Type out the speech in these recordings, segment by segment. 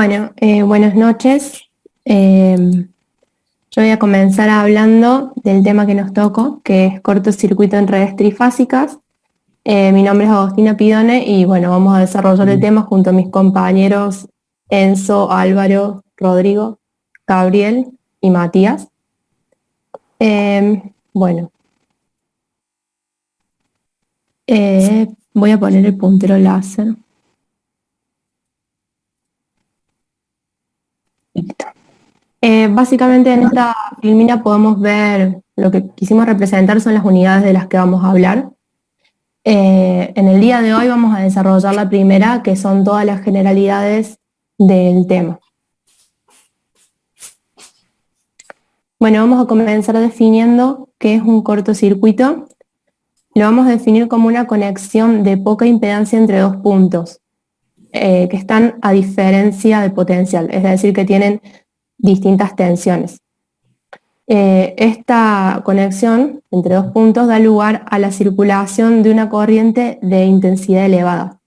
Bueno, buenas noches. Yo voy a comenzar hablando del tema que nos tocó, que es cortocircuito en redes trifásicas. Mi nombre es Agostina Pidone y bueno, vamos a desarrollar el tema junto a mis compañeros Enzo, Álvaro, Rodrigo, Gabriel y Matías. Bueno, voy a poner el puntero láser. Listo. Básicamente en esta filmina podemos ver lo que quisimos representar son las unidades de las que vamos a hablar. En el día de hoy vamos a desarrollar la primera, que son todas las generalidades del tema. Bueno, vamos a comenzar definiendo qué es un cortocircuito. Lo vamos a definir como una conexión de poca impedancia entre dos puntos, que están a diferencia de potencial, es decir, que tienen distintas tensiones. Esta conexión entre dos puntos da lugar a la circulación de una corriente de intensidad elevada.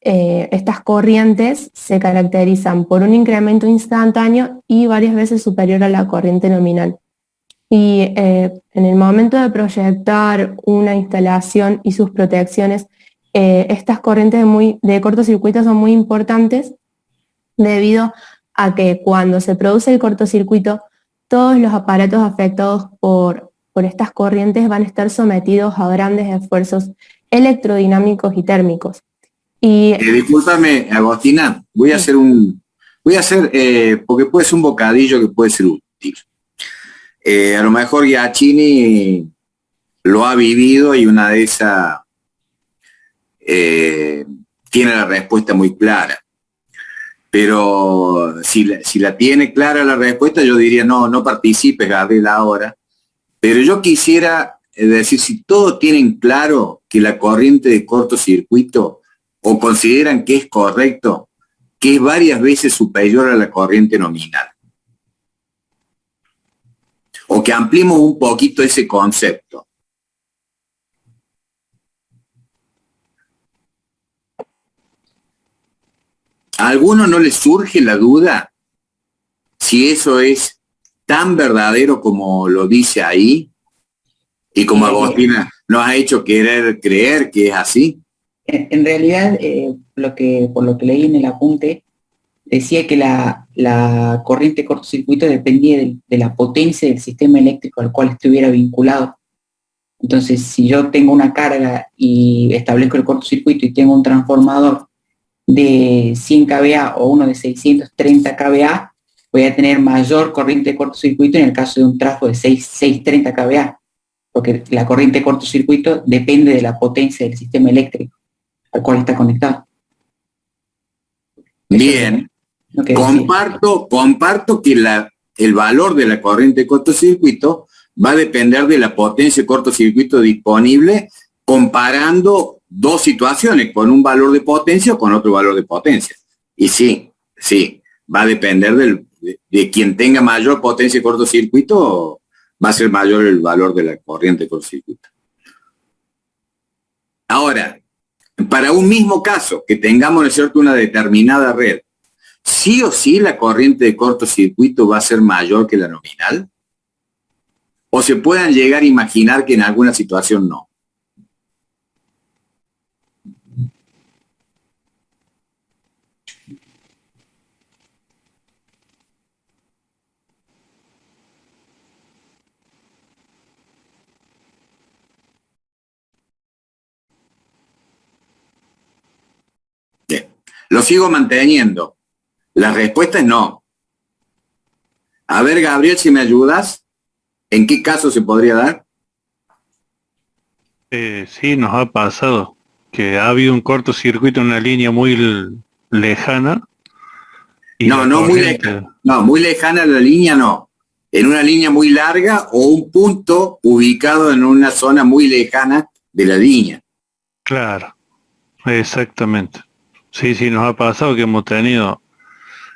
Estas corrientes se caracterizan por un incremento instantáneo y varias veces superior a la corriente nominal. Y en el momento de proyectar una instalación y sus protecciones, estas corrientes de cortocircuito son muy importantes debido a que cuando se produce el cortocircuito, todos los aparatos afectados por estas corrientes van a estar sometidos a grandes esfuerzos electrodinámicos y térmicos. Discúlpame, Agostina, voy a hacer porque puede ser un bocadillo que puede ser útil. A lo mejor Giacchini lo ha vivido y una de esas tiene la respuesta muy clara. Pero si la tiene clara la respuesta, yo diría, no participes, Gabriel, ahora. Pero yo quisiera decir, si todos tienen claro que la corriente de cortocircuito, o consideran que es correcto, que es varias veces superior a la corriente nominal. O que ampliemos un poquito ese concepto. ¿A alguno no le surge la duda si eso es tan verdadero como lo dice ahí? Y como Agostina nos ha hecho querer creer que es así. En realidad, por lo que leí en el apunte, decía que la corriente de cortocircuito dependía de la potencia del sistema eléctrico al cual estuviera vinculado. Entonces, si yo tengo una carga y establezco el cortocircuito y tengo un transformador de 100 kVA o uno de 630 kVA, voy a tener mayor corriente de cortocircuito en el caso de un trafo de 630 kVA, porque la corriente de cortocircuito depende de la potencia del sistema eléctrico al cual está conectado. Bien, comparto que el valor de la corriente de cortocircuito va a depender de la potencia de cortocircuito disponible, comparando dos situaciones, con un valor de potencia o con otro valor de potencia. Y sí, va a depender de quien tenga mayor potencia de cortocircuito, va a ser mayor el valor de la corriente de cortocircuito. Ahora, para un mismo caso, que tengamos, ¿no es cierto?, una determinada red, ¿sí o sí la corriente de cortocircuito va a ser mayor que la nominal? ¿O se puedan llegar a imaginar que en alguna situación no? Bien, lo sigo manteniendo. La respuesta es no. A ver, Gabriel, si me ayudas, ¿en qué caso se podría dar? Sí, nos ha pasado que ha habido un cortocircuito en una línea muy lejana. Y muy lejana la línea no. En una línea muy larga o un punto ubicado en una zona muy lejana de la línea. Claro, exactamente. Sí, nos ha pasado que hemos tenido...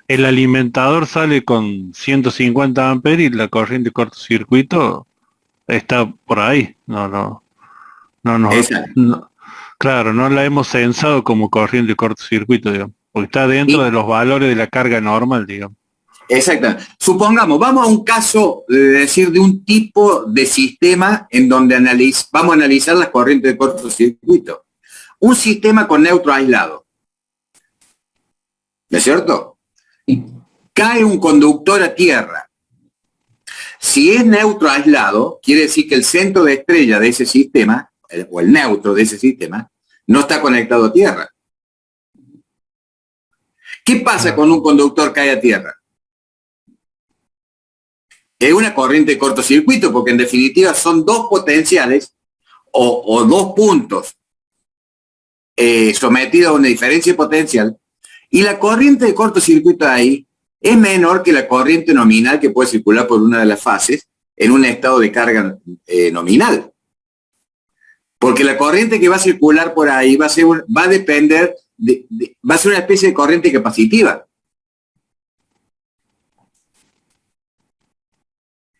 El alimentador sale con 150 amperes y la corriente de cortocircuito está por ahí. Claro, no la hemos censado como corriente de cortocircuito, digamos. porque está dentro de los valores de la carga normal, digamos. Exactamente. Supongamos, vamos a un caso de un tipo de sistema en donde vamos a analizar las corrientes de cortocircuito. Un sistema con neutro aislado. ¿No es cierto? Sí. Cae un conductor a tierra. Si es neutro aislado, quiere decir que el centro de estrella de ese sistema, o el neutro de ese sistema, no está conectado a tierra. ¿Qué pasa cuando un conductor cae a tierra? Es una corriente de cortocircuito, porque en definitiva son dos potenciales o dos puntos sometidos a una diferencia potencial, y la corriente de cortocircuito ahí es menor que la corriente nominal que puede circular por una de las fases en un estado de carga nominal. Porque la corriente que va a circular por ahí va a ser una especie de corriente capacitiva.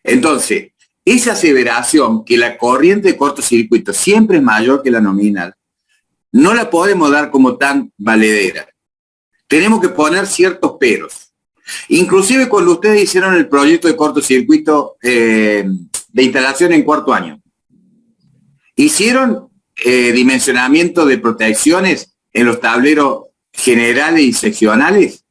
Entonces, esa aseveración que la corriente de cortocircuito siempre es mayor que la nominal, no la podemos dar como tan valedera. Tenemos que poner ciertos peros. Inclusive cuando ustedes hicieron el proyecto de cortocircuito de instalación en cuarto año, hicieron dimensionamiento de protecciones en los tableros generales y seccionales.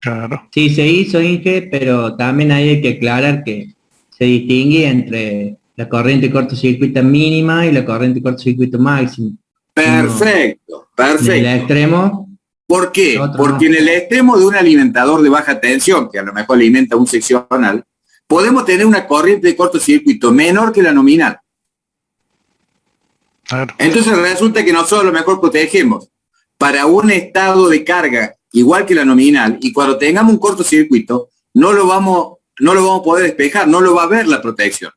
Claro. Sí, se hizo, Inge, pero también hay que aclarar que se distingue entre la corriente de cortocircuito mínima y la corriente de cortocircuito máximo. Perfecto, perfecto. En el extremo. ¿Por qué? Porque no. en el extremo de un alimentador de baja tensión, que a lo mejor alimenta un seccional, podemos tener una corriente de cortocircuito menor que la nominal. Claro. Entonces resulta que nosotros a lo mejor protegemos para un estado de carga igual que la nominal, y cuando tengamos un cortocircuito no lo vamos a poder despejar, no lo va a ver la protección.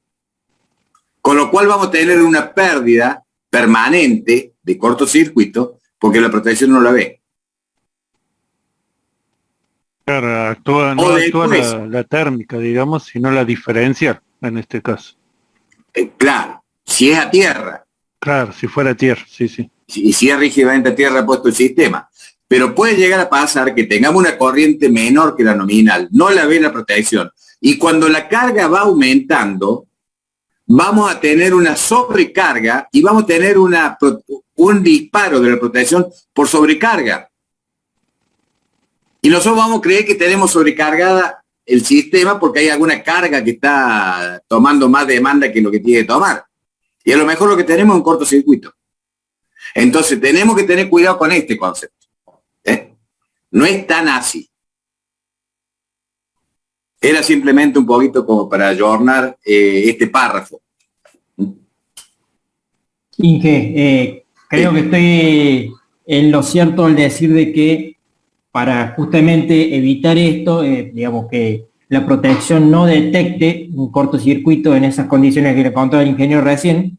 Con lo cual vamos a tener una pérdida permanente de cortocircuito porque la protección no la ve. Claro, no actúa la térmica, digamos, sino la diferencial, en este caso. Claro, si es a tierra. Claro, si fuera tierra, sí, sí. Y si es rígidamente a tierra puesto el sistema. Pero puede llegar a pasar que tengamos una corriente menor que la nominal, no la ve la protección. Y cuando la carga va aumentando, vamos a tener una sobrecarga y vamos a tener un disparo de la protección por sobrecarga. Y nosotros vamos a creer que tenemos sobrecargada el sistema porque hay alguna carga que está tomando más demanda que lo que tiene que tomar. Y a lo mejor lo que tenemos es un cortocircuito. Entonces tenemos que tener cuidado con este concepto. No es tan así. Era simplemente un poquito como para ayornar este párrafo. Inge, creo que estoy en lo cierto al decir de que para justamente evitar esto, digamos que la protección no detecte un cortocircuito en esas condiciones que le contó el ingeniero recién,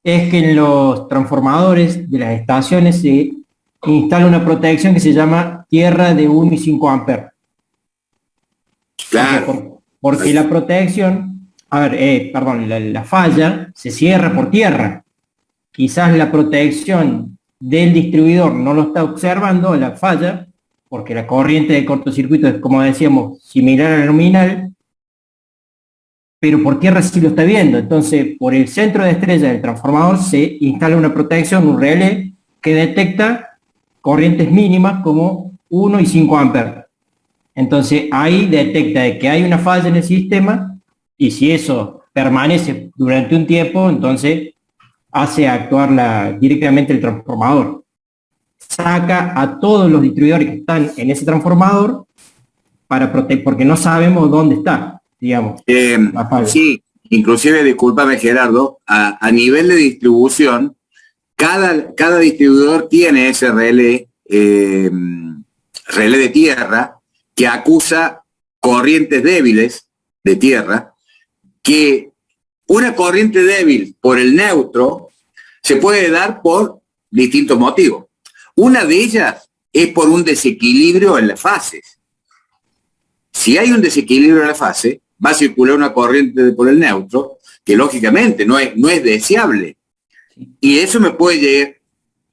es que en los transformadores de las estaciones se instala una protección que se llama tierra de 1 y 5 amperes. Claro. Porque la protección, la falla se cierra por tierra. Quizás la protección del distribuidor no lo está observando, la falla, porque la corriente de cortocircuito es, como decíamos, similar a la nominal, pero por tierra sí lo está viendo. Entonces, por el centro de estrella del transformador se instala una protección, un relé, que detecta corrientes mínimas como 1 y 5 amperes. Entonces, ahí detecta de que hay una falla en el sistema, y si eso permanece durante un tiempo, entonces hace actuar directamente el transformador. Saca a todos los distribuidores que están en ese transformador para proteger, porque no sabemos dónde está, digamos. Sí, inclusive, discúlpame Gerardo, a nivel de distribución, cada distribuidor tiene ese relé de tierra que acusa corrientes débiles de tierra, que una corriente débil por el neutro se puede dar por distintos motivos. Una de ellas es por un desequilibrio en las fases. Si hay un desequilibrio en la fase, va a circular una corriente por el neutro que lógicamente no es deseable. Y eso me puede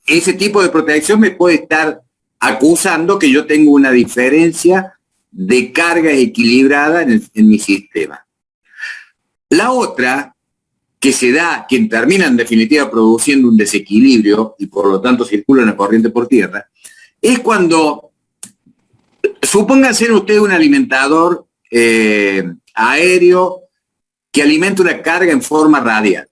ese tipo de protección me puede estar acusando que yo tengo una diferencia de carga equilibrada en mi sistema. La otra, que se da, que termina en definitiva produciendo un desequilibrio y por lo tanto circula una corriente por tierra, es cuando, supónganse ustedes un alimentador aéreo que alimenta una carga en forma radial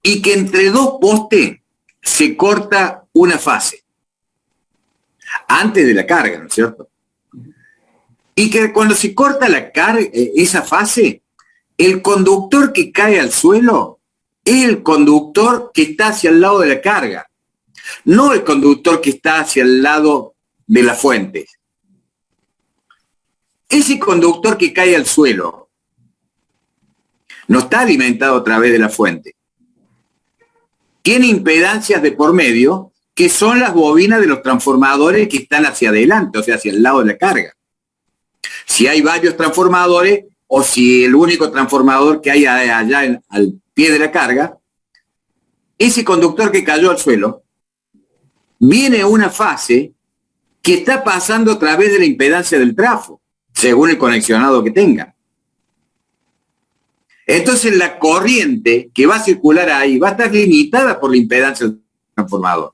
y que entre dos postes se corta una fase antes de la carga, ¿no es cierto? Y que cuando se corta la carga, esa fase, el conductor que cae al suelo es el conductor que está hacia el lado de la carga, no el conductor que está hacia el lado de la fuente. Ese conductor que cae al suelo no está alimentado a través de la fuente. Tiene impedancias de por medio que son las bobinas de los transformadores que están hacia adelante, o sea, hacia el lado de la carga. Si hay varios transformadores o si el único transformador que hay allá al pie de la carga, ese conductor que cayó al suelo viene a una fase que está pasando a través de la impedancia del trafo, según el conexionado que tenga. Entonces la corriente que va a circular ahí va a estar limitada por la impedancia del transformador.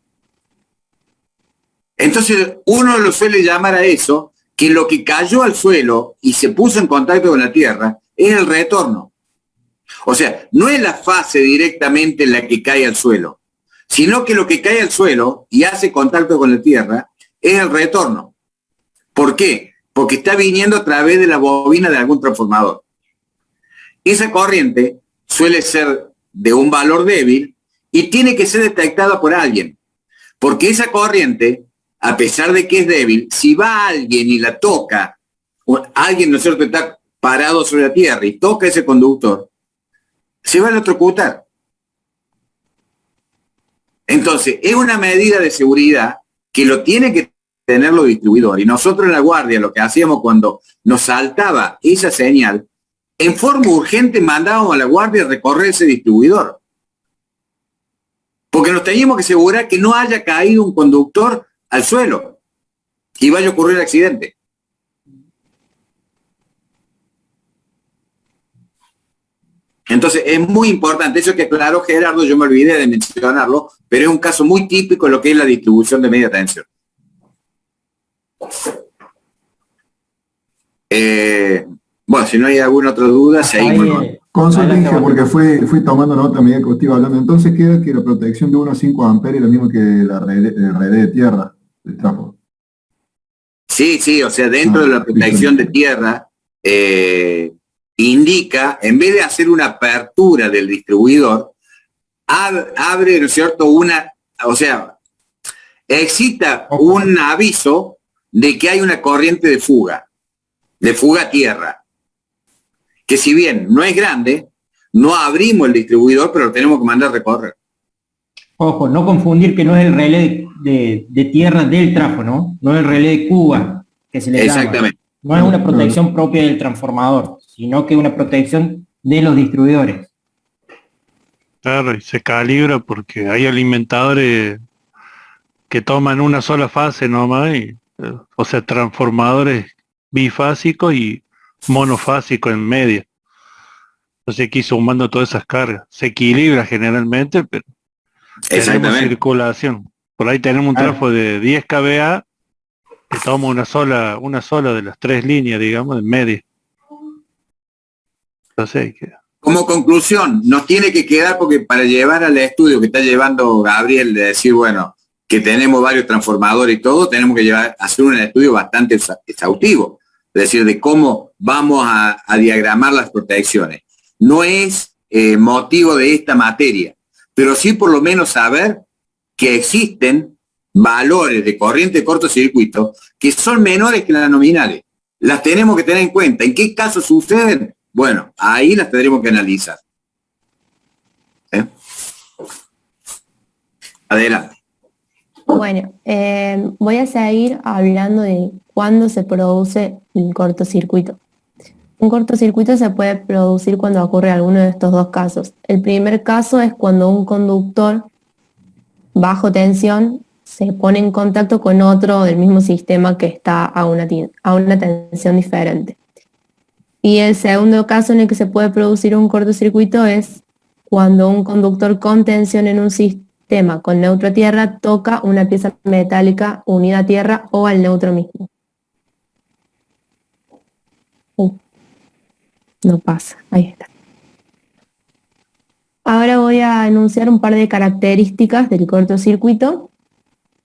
Entonces uno lo suele llamar a eso, que lo que cayó al suelo y se puso en contacto con la tierra es el retorno. O sea, no es la fase directamente en la que cae al suelo, sino que lo que cae al suelo y hace contacto con la tierra es el retorno. ¿Por qué? Porque está viniendo a través de la bobina de algún transformador. Esa corriente suele ser de un valor débil y tiene que ser detectada por alguien, porque esa corriente, a pesar de que es débil, si va alguien y la toca, alguien, ¿no es cierto?, está parado sobre la tierra y toca ese conductor, se va a electrocutar. Entonces, es una medida de seguridad que lo tiene que tener los distribuidores. Y nosotros en la guardia lo que hacíamos cuando nos saltaba esa señal, en forma urgente mandábamos a la guardia a recorrer ese distribuidor. Porque nos teníamos que asegurar que no haya caído un conductor al suelo y vaya a ocurrir el accidente. Entonces es muy importante, eso que aclaró Gerardo, yo me olvidé de mencionarlo, pero es un caso muy típico de lo que es la distribución de media tensión. Bueno, si no hay alguna otra duda, seguimos. Consulta, Inge, porque fui tomando nota a medida que usted iba hablando. Entonces queda que la protección de 1 a 5 amperes es lo mismo que la red de tierra, del trafo. Sí, o sea, dentro de la protección de tierra, indica, en vez de hacer una apertura del distribuidor, abre, ¿no es cierto?, excita un aviso de que hay una corriente de fuga a tierra, que si bien no es grande, no abrimos el distribuidor, pero lo tenemos que mandar a recorrer. Ojo, no confundir que no es el relé de tierra del trafo, ¿no? No es el relé de Cuba, que se le llama. Exactamente. No es una protección propia del transformador, sino que es una protección de los distribuidores. Claro, y se calibra porque hay alimentadores que toman una sola fase nomás, o sea, transformadores bifásicos y monofásico en medio. Entonces aquí sumando todas esas cargas. Se equilibra generalmente, pero tenemos circulación. Por ahí tenemos un trafo de 10 kVA que toma una sola de las 3 líneas, digamos, en medio. Entonces como conclusión, nos tiene que quedar, porque para llevar al estudio que está llevando Gabriel, de decir, bueno, que tenemos varios transformadores y todo, tenemos que hacer un estudio bastante exhaustivo. Es decir, de cómo vamos a diagramar las protecciones. No es motivo de esta materia, pero sí por lo menos saber que existen valores de corriente de cortocircuito que son menores que las nominales. Las tenemos que tener en cuenta. ¿En qué casos suceden? Bueno, ahí las tendremos que analizar. Adelante. Bueno, voy a seguir hablando de cuándo se produce el cortocircuito. Un cortocircuito se puede producir cuando ocurre alguno de estos dos casos. El primer caso es cuando un conductor bajo tensión se pone en contacto con otro del mismo sistema que está a una tensión diferente. Y el segundo caso en el que se puede producir un cortocircuito es cuando un conductor con tensión en un sistema con neutro a tierra toca una pieza metálica unida a tierra o al neutro mismo. No pasa, ahí está. Ahora voy a enunciar un par de características del cortocircuito.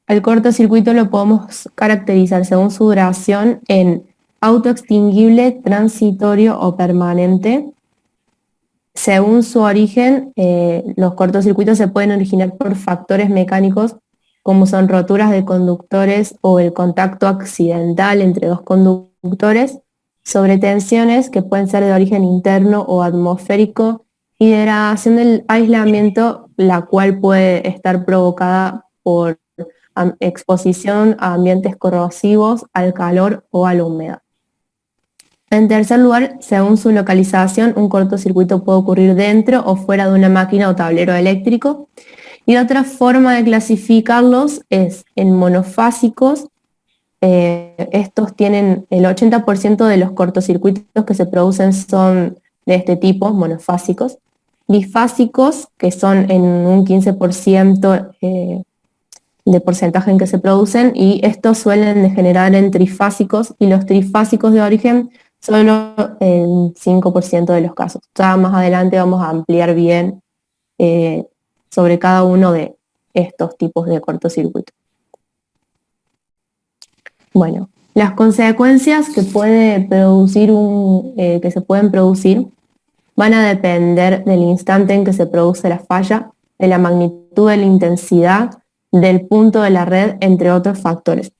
Al cortocircuito lo podemos caracterizar según su duración en autoextinguible, transitorio o permanente. Según su origen, los cortocircuitos se pueden originar por factores mecánicos como son roturas de conductores o el contacto accidental entre dos conductores, sobretensiones que pueden ser de origen interno o atmosférico y degradación del aislamiento, la cual puede estar provocada por exposición a ambientes corrosivos, al calor o a la humedad. En tercer lugar, según su localización, un cortocircuito puede ocurrir dentro o fuera de una máquina o tablero eléctrico. Y otra forma de clasificarlos es en monofásicos. Estos tienen el 80% de los cortocircuitos que se producen son de este tipo, monofásicos. Bifásicos, que son en un 15% de porcentaje en que se producen, y estos suelen degenerar en trifásicos, y los trifásicos de origen solo el 5% de los casos. Ya más adelante vamos a ampliar bien sobre cada uno de estos tipos de cortocircuito. Bueno, las consecuencias que se pueden producir van a depender del instante en que se produce la falla, de la magnitud de la intensidad, del punto de la red, entre otros factores.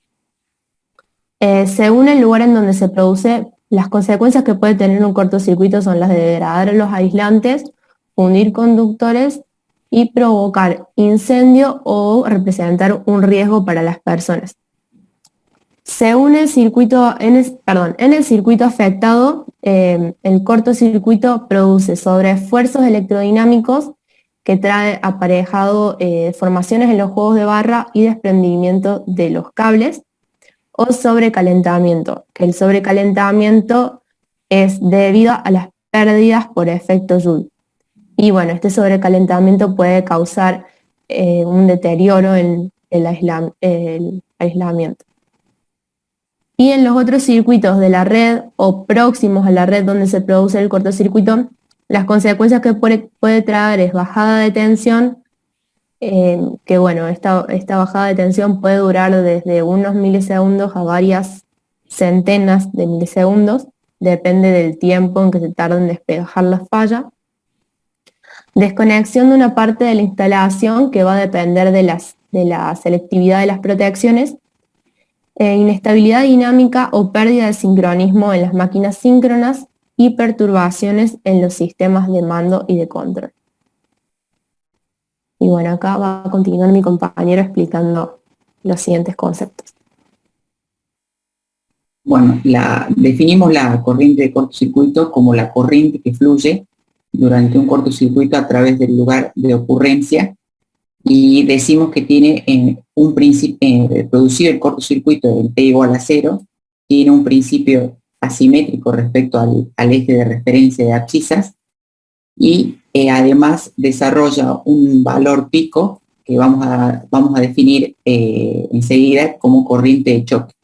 Según el lugar en donde se produce, las consecuencias que puede tener un cortocircuito son las de degradar los aislantes, fundir conductores y provocar incendio o representar un riesgo para las personas. Según el circuito, en el circuito afectado, el cortocircuito produce sobreesfuerzos electrodinámicos que trae aparejado formaciones en los juegos de barra y desprendimiento de los cables, o sobrecalentamiento, que el sobrecalentamiento es debido a las pérdidas por efecto Joule. Y bueno, este sobrecalentamiento puede causar un deterioro en el aislamiento. Y en los otros circuitos de la red o próximos a la red donde se produce el cortocircuito, las consecuencias que puede traer es bajada de tensión, que bueno, esta bajada de tensión puede durar desde unos milisegundos a varias centenas de milisegundos, depende del tiempo en que se tarda en despejar la falla. Desconexión de una parte de la instalación que va a depender de la selectividad de las protecciones. Inestabilidad dinámica o pérdida de sincronismo en las máquinas síncronas y perturbaciones en los sistemas de mando y de control. Y bueno, acá va a continuar mi compañero explicando los siguientes conceptos. Bueno, definimos la corriente de cortocircuito como la corriente que fluye durante un cortocircuito a través del lugar de ocurrencia, y decimos que tiene un principio, producido el cortocircuito en T igual a 0, tiene un principio asimétrico respecto al eje de referencia de abscisas, y además desarrolla un valor pico que vamos a definir enseguida como corriente de choque.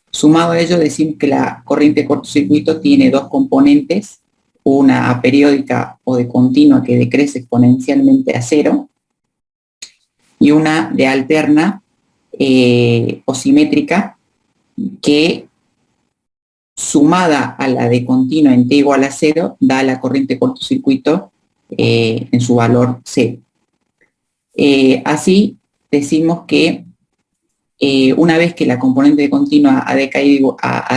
Sumado a ello, decimos que la corriente de cortocircuito tiene dos componentes, una aperiódica o de continua que decrece exponencialmente a 0, y una de alterna o simétrica que, sumada a la de continua en T igual a 0, da la corriente de cortocircuito en su valor 0. Así decimos que una vez que la componente de continua ha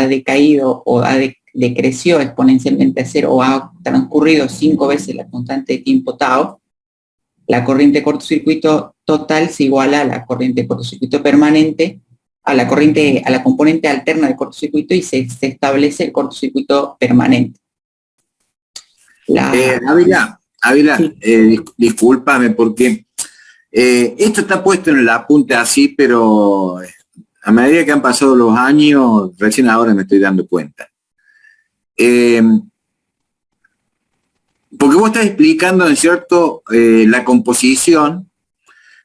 decaído o decreció exponencialmente a 0 o ha transcurrido 5 veces la constante de tiempo tau, la corriente de cortocircuito total se iguala a la corriente de cortocircuito permanente, a la corriente, a la componente alterna del cortocircuito y se establece el cortocircuito permanente. Ávila, Sí. discúlpame porque esto está puesto en el apunte así, pero a medida que han pasado los años, recién ahora me estoy dando cuenta. Porque vos estás explicando, ¿no es cierto?, la composición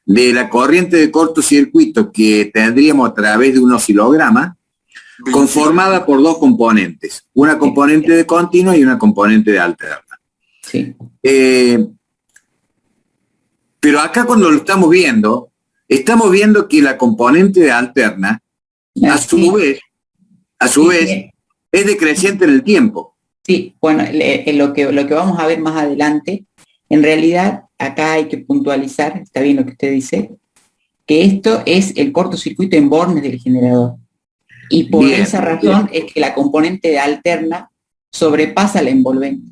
de la corriente de cortocircuito que tendríamos a través de un oscilograma, conformada por dos componentes, una componente de continua y una componente de alterna. Sí. Pero acá cuando lo estamos viendo que la componente de alterna, a su vez, es decreciente en el tiempo. Sí, bueno, lo que vamos a ver más adelante, en realidad acá hay que puntualizar, está bien lo que usted dice, que esto es el cortocircuito en bornes del generador. Y por Bien, esa razón es que la componente de alterna sobrepasa la envolvente.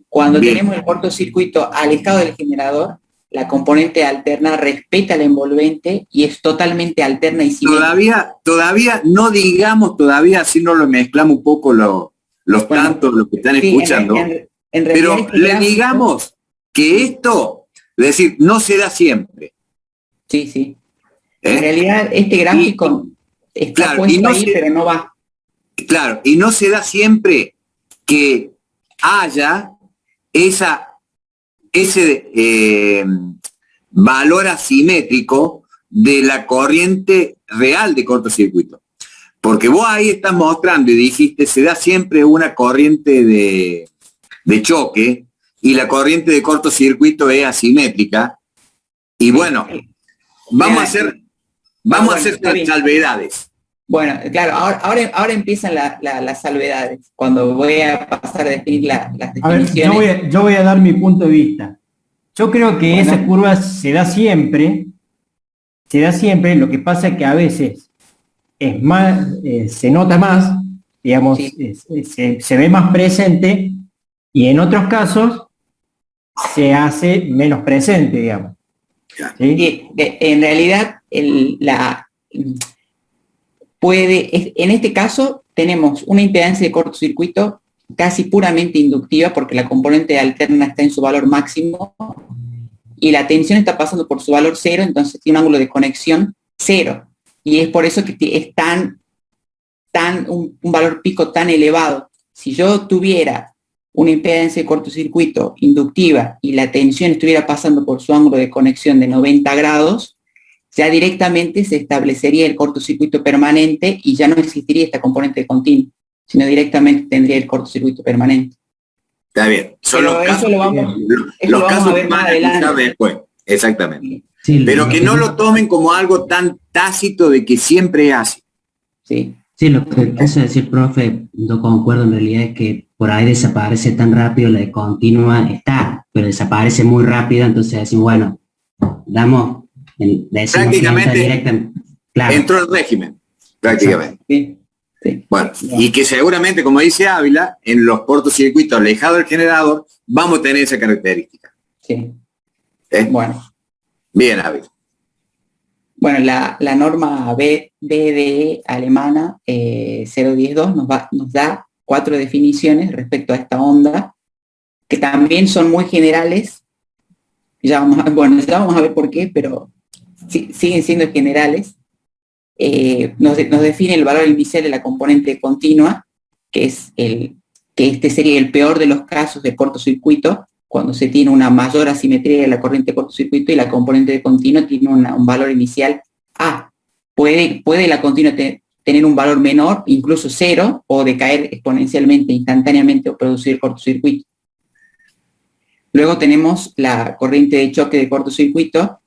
Cuando Bien. tenemos el cortocircuito alejado del generador, la componente alterna respeta la envolvente y es totalmente alterna y simétrica. Todavía no digamos, así no lo mezclamos un poco los tantos, los que están escuchando, en realidad pero este le gráfico- digamos que esto, es decir, no se da siempre. Sí, sí. ¿eh? En realidad este gráfico está claro, puesto y no ahí, se- pero no va. Claro, y no se da siempre que haya ese valor asimétrico de la corriente real de cortocircuito. Porque vos ahí estás mostrando y dijiste, se da siempre una corriente de choque y la corriente de cortocircuito es asimétrica. Y bueno, vamos a hacer está bien. salvedades. Bueno, claro, ahora empiezan las salvedades, cuando voy a pasar a definir las A ver, definiciones. yo voy a dar mi punto de vista. Yo creo que Bueno. esa curva se da siempre, lo que pasa es que a veces es más, se nota más, digamos, Sí. se ve más presente, y en otros casos se hace menos presente, digamos. ¿Sí? En realidad, en este caso tenemos una impedancia de cortocircuito casi puramente inductiva porque la componente alterna está en su valor máximo y la tensión está pasando por su valor cero, entonces tiene un ángulo de conexión cero. Y es por eso que es un valor pico tan elevado. Si yo tuviera una impedancia de cortocircuito inductiva y la tensión estuviera pasando por su ángulo de conexión de 90 grados, ya directamente se establecería el cortocircuito permanente y ya no existiría esta componente de continuo, sino directamente tendría el cortocircuito permanente. Está bien. Son Pero los eso casos, lo vamos los a casos ver que más van a escuchar adelante. después. Exactamente. Sí, Pero que no lo tomen como algo tan tácito de que siempre es así. Sí. Sí, lo que quiso decir, profe, yo concuerdo en realidad es que por ahí desaparece tan rápido, la de continua está, pero desaparece muy rápido, entonces decimos, bueno, decimos que Prácticamente entra directamente. Claro. entró el régimen, prácticamente. Sí. Sí. Bueno, y que seguramente, como dice Ávila, en los cortocircuitos alejados del generador, vamos a tener esa característica. Sí. ¿Eh? Bueno. Bien, Ávila. Bueno, la norma BDE alemana 0102 nos da 4 definiciones respecto a esta onda, que también son muy generales. Ya vamos a ver por qué, pero siguen siendo generales. Nos define el valor inicial de la componente continua, que este sería el peor de los casos de cortocircuito, cuando se tiene una mayor asimetría de la corriente de cortocircuito y la componente de continuo tiene un valor inicial A. Puede la continua tener un valor menor, incluso cero, o decaer exponencialmente, instantáneamente, o producir cortocircuito. Luego tenemos la corriente de choque de cortocircuito,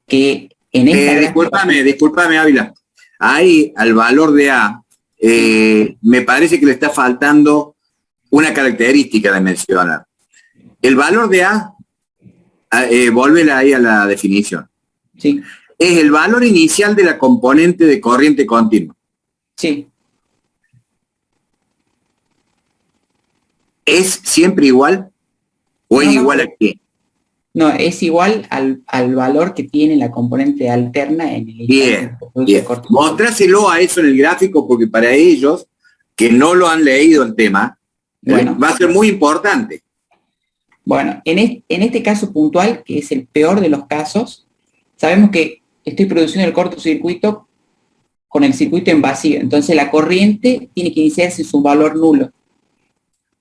que en esta... Discúlpame, Ávila. Ahí, al valor de A, me parece que le está faltando una característica de mencionar. El valor de A, vuelve ahí a la definición. Sí. Es el valor inicial de la componente de corriente continua. Sí. ¿Es siempre igual? ¿O es igual a qué? No, es igual al valor que tiene la componente alterna en el Bien, instante bien. Mostráselo a eso en el gráfico porque para ellos, que no lo han leído el tema, Bueno. va a ser muy importante. Bueno, en este caso puntual, que es el peor de los casos, sabemos que estoy produciendo el cortocircuito con el circuito en vacío. Entonces la corriente tiene que iniciarse en su valor nulo.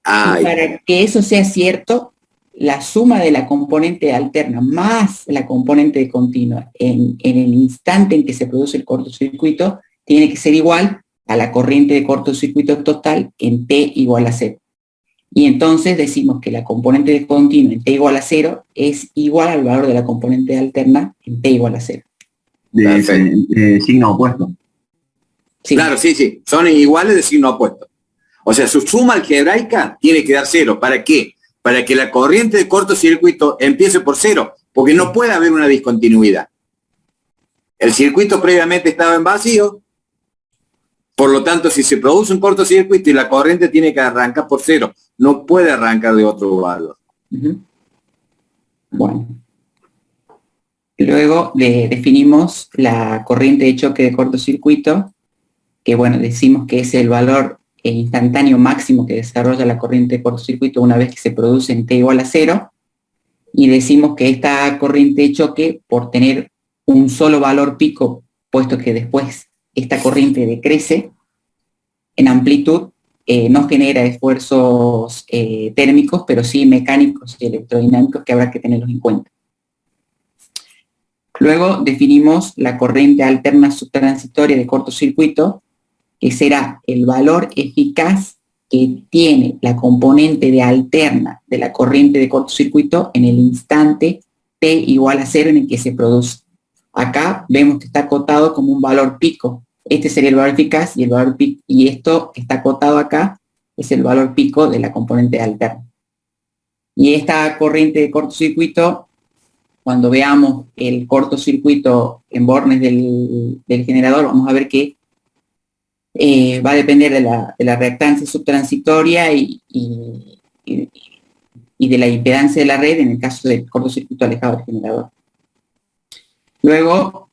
Ay. Y para que eso sea cierto, la suma de la componente alterna más la componente de continua en el instante en que se produce el cortocircuito tiene que ser igual a la corriente de cortocircuito total en T igual a 0. Y entonces decimos que la componente de continua en T igual a 0 es igual al valor de la componente alterna en T igual a 0. De signo opuesto. Sí. Claro, sí, son iguales de signo opuesto. O sea, su suma algebraica tiene que dar 0. ¿Para qué? Para que la corriente de cortocircuito empiece por 0, porque no puede haber una discontinuidad. El circuito previamente estaba en vacío, por lo tanto, si se produce un cortocircuito y la corriente tiene que arrancar por 0, no puede arrancar de otro valor. Bueno. Luego definimos la corriente de choque de cortocircuito, que bueno, decimos que es el valor instantáneo máximo que desarrolla la corriente de cortocircuito una vez que se produce en T igual a 0, y decimos que esta corriente de choque, por tener un solo valor pico, puesto que después esta corriente decrece en amplitud, no genera esfuerzos térmicos, pero sí mecánicos y electrodinámicos que habrá que tenerlos en cuenta. Luego definimos la corriente alterna subtransitoria de cortocircuito, que será el valor eficaz que tiene la componente de alterna de la corriente de cortocircuito en el instante T igual a 0 en el que se produce. Acá vemos que está acotado como un valor pico. Este sería el valor eficaz y el valor pico, y esto que está acotado acá es el valor pico de la componente alterna. Y esta corriente de cortocircuito, cuando veamos el cortocircuito en bornes del generador, vamos a ver que va a depender de la reactancia subtransitoria y de la impedancia de la red en el caso del cortocircuito alejado del generador. Luego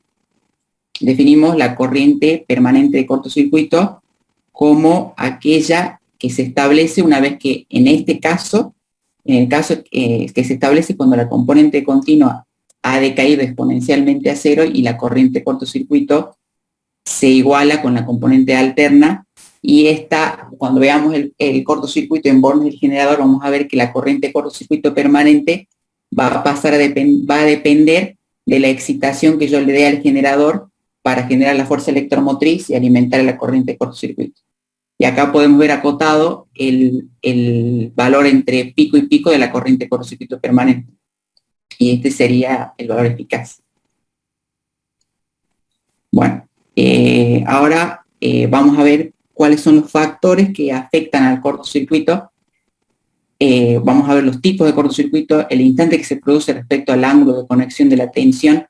definimos la corriente permanente de cortocircuito como aquella que se establece una vez que, en este caso, en el caso que se establece cuando la componente continua ha decaído exponencialmente a 0 y la corriente de cortocircuito se iguala con la componente alterna, y esta, cuando veamos el cortocircuito en bornes del generador, vamos a ver que la corriente de cortocircuito permanente va a depender de la excitación que yo le dé al generador para generar la fuerza electromotriz y alimentar la corriente de cortocircuito. Y acá podemos ver acotado el valor entre pico y pico de la corriente de cortocircuito permanente. Y este sería el valor eficaz. Bueno, ahora vamos a ver cuáles son los factores que afectan al cortocircuito. Vamos a ver los tipos de cortocircuito, el instante que se produce respecto al ángulo de conexión de la tensión,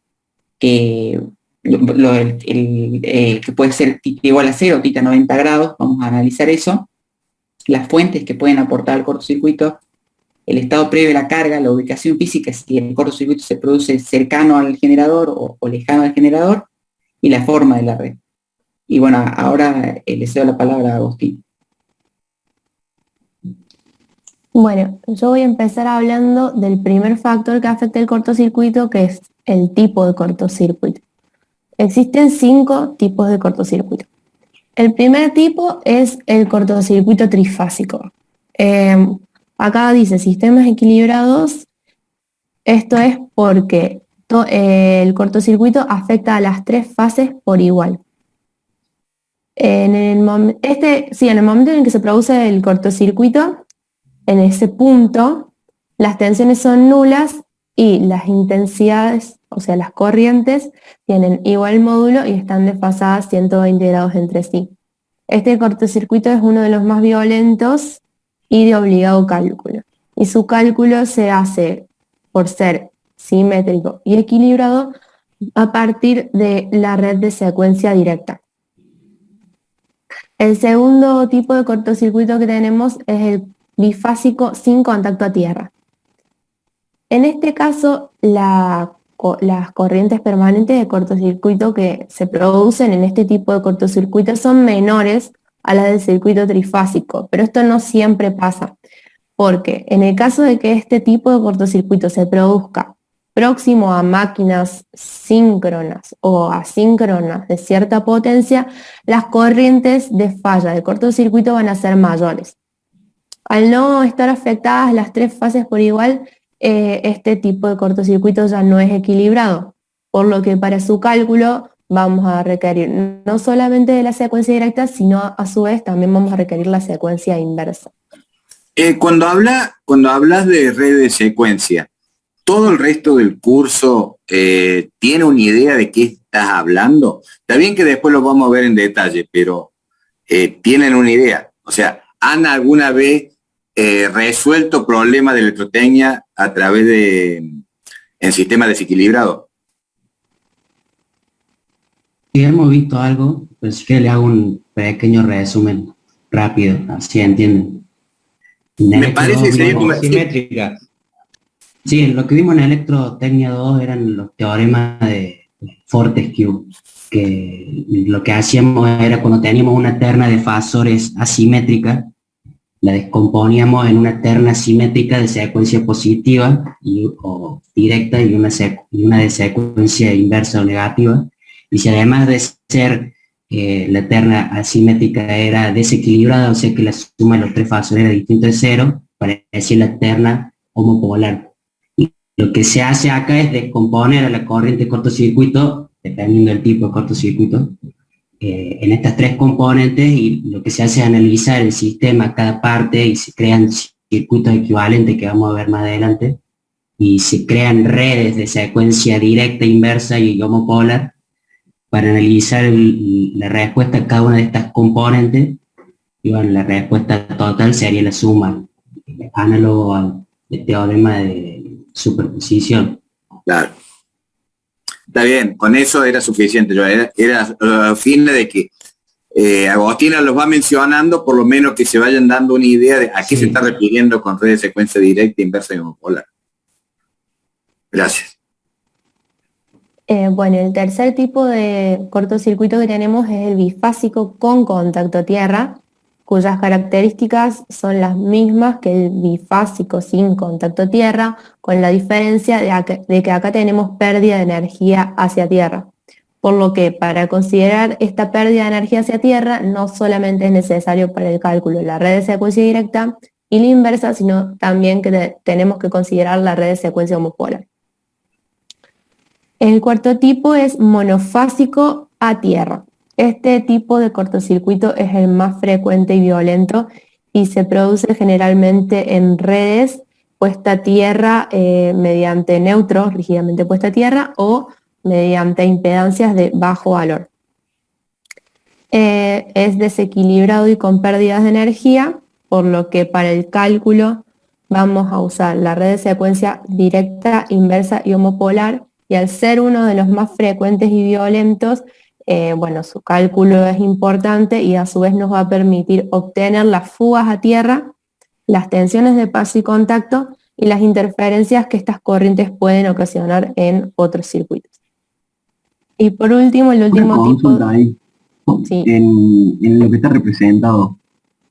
que puede ser θ igual a 0, θ 90 grados, vamos a analizar eso, las fuentes que pueden aportar al cortocircuito, el estado previo de la carga, la ubicación física, si el cortocircuito se produce cercano al generador o lejano al generador, y la forma de la red. Y bueno, ahora le cedo la palabra a Agustín. Bueno, yo voy a empezar hablando del primer factor que afecta el cortocircuito, que es el tipo de cortocircuito. Existen 5 tipos de cortocircuito. El primer tipo es el cortocircuito trifásico. Acá dice sistemas equilibrados. Esto es porque el cortocircuito afecta a las 3 fases por igual. En el momento en el que se produce el cortocircuito, en ese punto, las tensiones son nulas y las intensidades, o sea, las corrientes, tienen igual módulo y están desfasadas 120 grados entre sí. Este cortocircuito es uno de los más violentos y de obligado cálculo. Y su cálculo se hace por ser simétrico y equilibrado a partir de la red de secuencia directa. El segundo tipo de cortocircuito que tenemos es el bifásico sin contacto a tierra. En este caso, las corrientes permanentes de cortocircuito que se producen en este tipo de cortocircuito son menores a las del circuito trifásico, pero esto no siempre pasa, porque en el caso de que este tipo de cortocircuito se produzca próximo a máquinas síncronas o asíncronas de cierta potencia, las corrientes de falla de cortocircuito van a ser mayores. Al no estar afectadas las tres fases por igual, este tipo de cortocircuito ya no es equilibrado, por lo que para su cálculo vamos a requerir no solamente de la secuencia directa, sino a su vez también vamos a requerir la secuencia inversa. Cuando hablas de red de secuencia, ¿todo el resto del curso tiene una idea de qué estás hablando? Está bien que después lo vamos a ver en detalle, pero tienen una idea. O sea, ¿han alguna vez resuelto problemas de electrotecnia a través en sistemas desequilibrados? Sí, hemos visto algo, pero sí que le hago un pequeño resumen rápido, así entienden. Me parece que sería como simétricas. Sí, lo que vimos en Electrotecnia 2 eran los teoremas de Fortescue, que lo que hacíamos era cuando teníamos una terna de fasores asimétrica, la descomponíamos en una terna simétrica de secuencia positiva o directa y una de secuencia inversa o negativa. Y si además de ser la terna asimétrica era desequilibrada, o sea que la suma de los tres fasores era distinta de cero, para decir la terna homopolar. Y lo que se hace acá es descomponer a la corriente de cortocircuito, dependiendo del tipo de cortocircuito, en estas tres componentes, y lo que se hace es analizar el sistema, cada parte, y se crean circuitos equivalentes que vamos a ver más adelante, y se crean redes de secuencia directa, inversa y homopolar para analizar la respuesta a cada una de estas componentes. Y bueno, la respuesta total sería la suma, análogo al teorema de superposición. Claro. Está bien, con eso era suficiente. Yo era a fin de que Agostina los va mencionando, por lo menos que se vayan dando una idea de a qué se está refiriendo con red de secuencia directa, inversa y homopolar. Gracias. Bueno, el tercer tipo de cortocircuito que tenemos es el bifásico con contacto tierra, cuyas características son las mismas que el bifásico sin contacto tierra, con la diferencia de que acá tenemos pérdida de energía hacia tierra. Por lo que para considerar esta pérdida de energía hacia tierra, no solamente es necesario para el cálculo de la red de secuencia directa y la inversa, sino también que tenemos que considerar la red de secuencia homopolar. El cuarto tipo es monofásico a tierra. Este tipo de cortocircuito es el más frecuente y violento y se produce generalmente en redes puesta a tierra mediante neutros rígidamente puesta a tierra o mediante impedancias de bajo valor. Es desequilibrado y con pérdidas de energía, por lo que para el cálculo vamos a usar la red de secuencia directa, inversa y homopolar, y al ser uno de los más frecuentes y violentos, bueno, su cálculo es importante y a su vez nos va a permitir obtener las fugas a tierra, las tensiones de paso y contacto y las interferencias que estas corrientes pueden ocasionar en otros circuitos. Y por último, el último tipo... Ahí, Sí. en lo que está representado,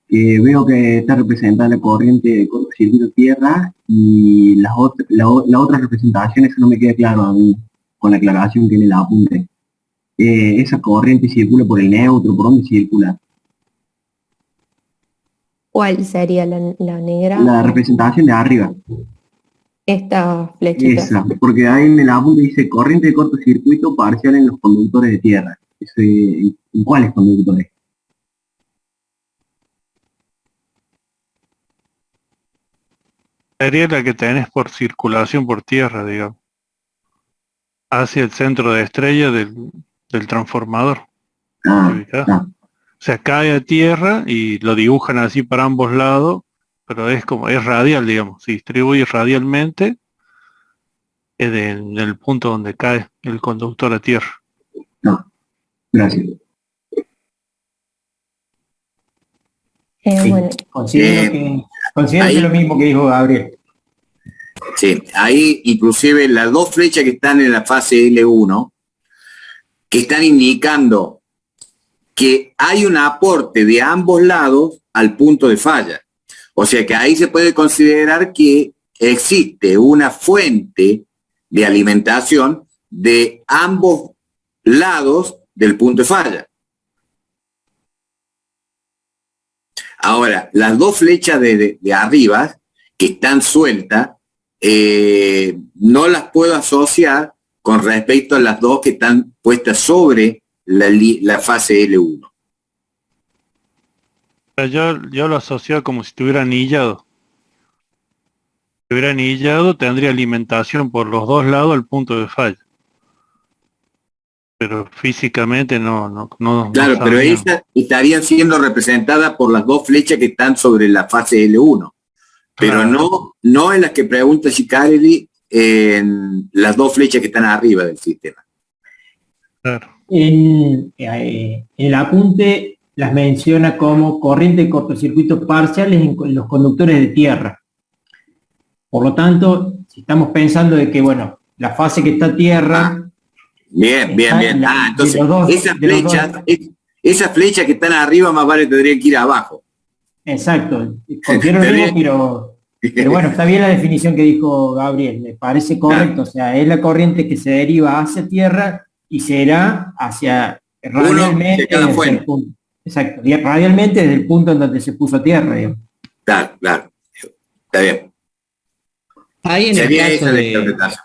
veo que está representada la corriente de cortocircuito tierra y las otras representaciones, eso no me queda claro a mí, con la aclaración que en el apunte. Esa corriente circula por el neutro, ¿por dónde circula? ¿Cuál sería la negra? La representación de arriba. Esta flechita. Esa, porque ahí en el apunte dice corriente de cortocircuito parcial en los conductores de tierra. ¿En cuáles conductores? Sería la que tenés por circulación por tierra, digamos, hacia el centro de estrella del transformador. O sea, cae a tierra y lo dibujan así para ambos lados, pero es radial, digamos, se distribuye radialmente en el punto donde cae el conductor a tierra. No, gracias. Sí, Bueno, considero que es lo mismo que dijo Gabriel. Sí, ahí inclusive las dos flechas que están en la fase L1, que están indicando que hay un aporte de ambos lados al punto de falla. O sea que ahí se puede considerar que existe una fuente de alimentación de ambos lados del punto de falla. Ahora, las dos flechas de arriba que están sueltas, no las puedo asociar con respecto a las dos que están puestas sobre la fase L1. Yo lo asocio como si estuviera anillado. Si estuviera anillado, tendría alimentación por los dos lados al punto de falla. Pero físicamente no. Claro, no pero sabría. esas estarían siendo representadas por las dos flechas que están sobre la fase L1. Pero Claro. no en las que pregunta Chicarelli, en las dos flechas que están arriba del sistema. Claro. En el apunte las menciona como corriente de cortocircuito parciales en los conductores de tierra. Por lo tanto, si estamos pensando de que, bueno, la fase que está tierra... Bien. Entonces, esas flechas que están arriba más vale tendrían que ir abajo. Exacto, considero lo mismo, pero bueno, está bien la definición que dijo Gabriel, me parece correcto, o sea, es la corriente que se deriva hacia tierra y será hacia radialmente de cada desde fuente. el punto. Exacto, y radialmente desde el punto en donde se puso tierra, digamos. Claro. Está bien. Ahí Sería esa la interpretación.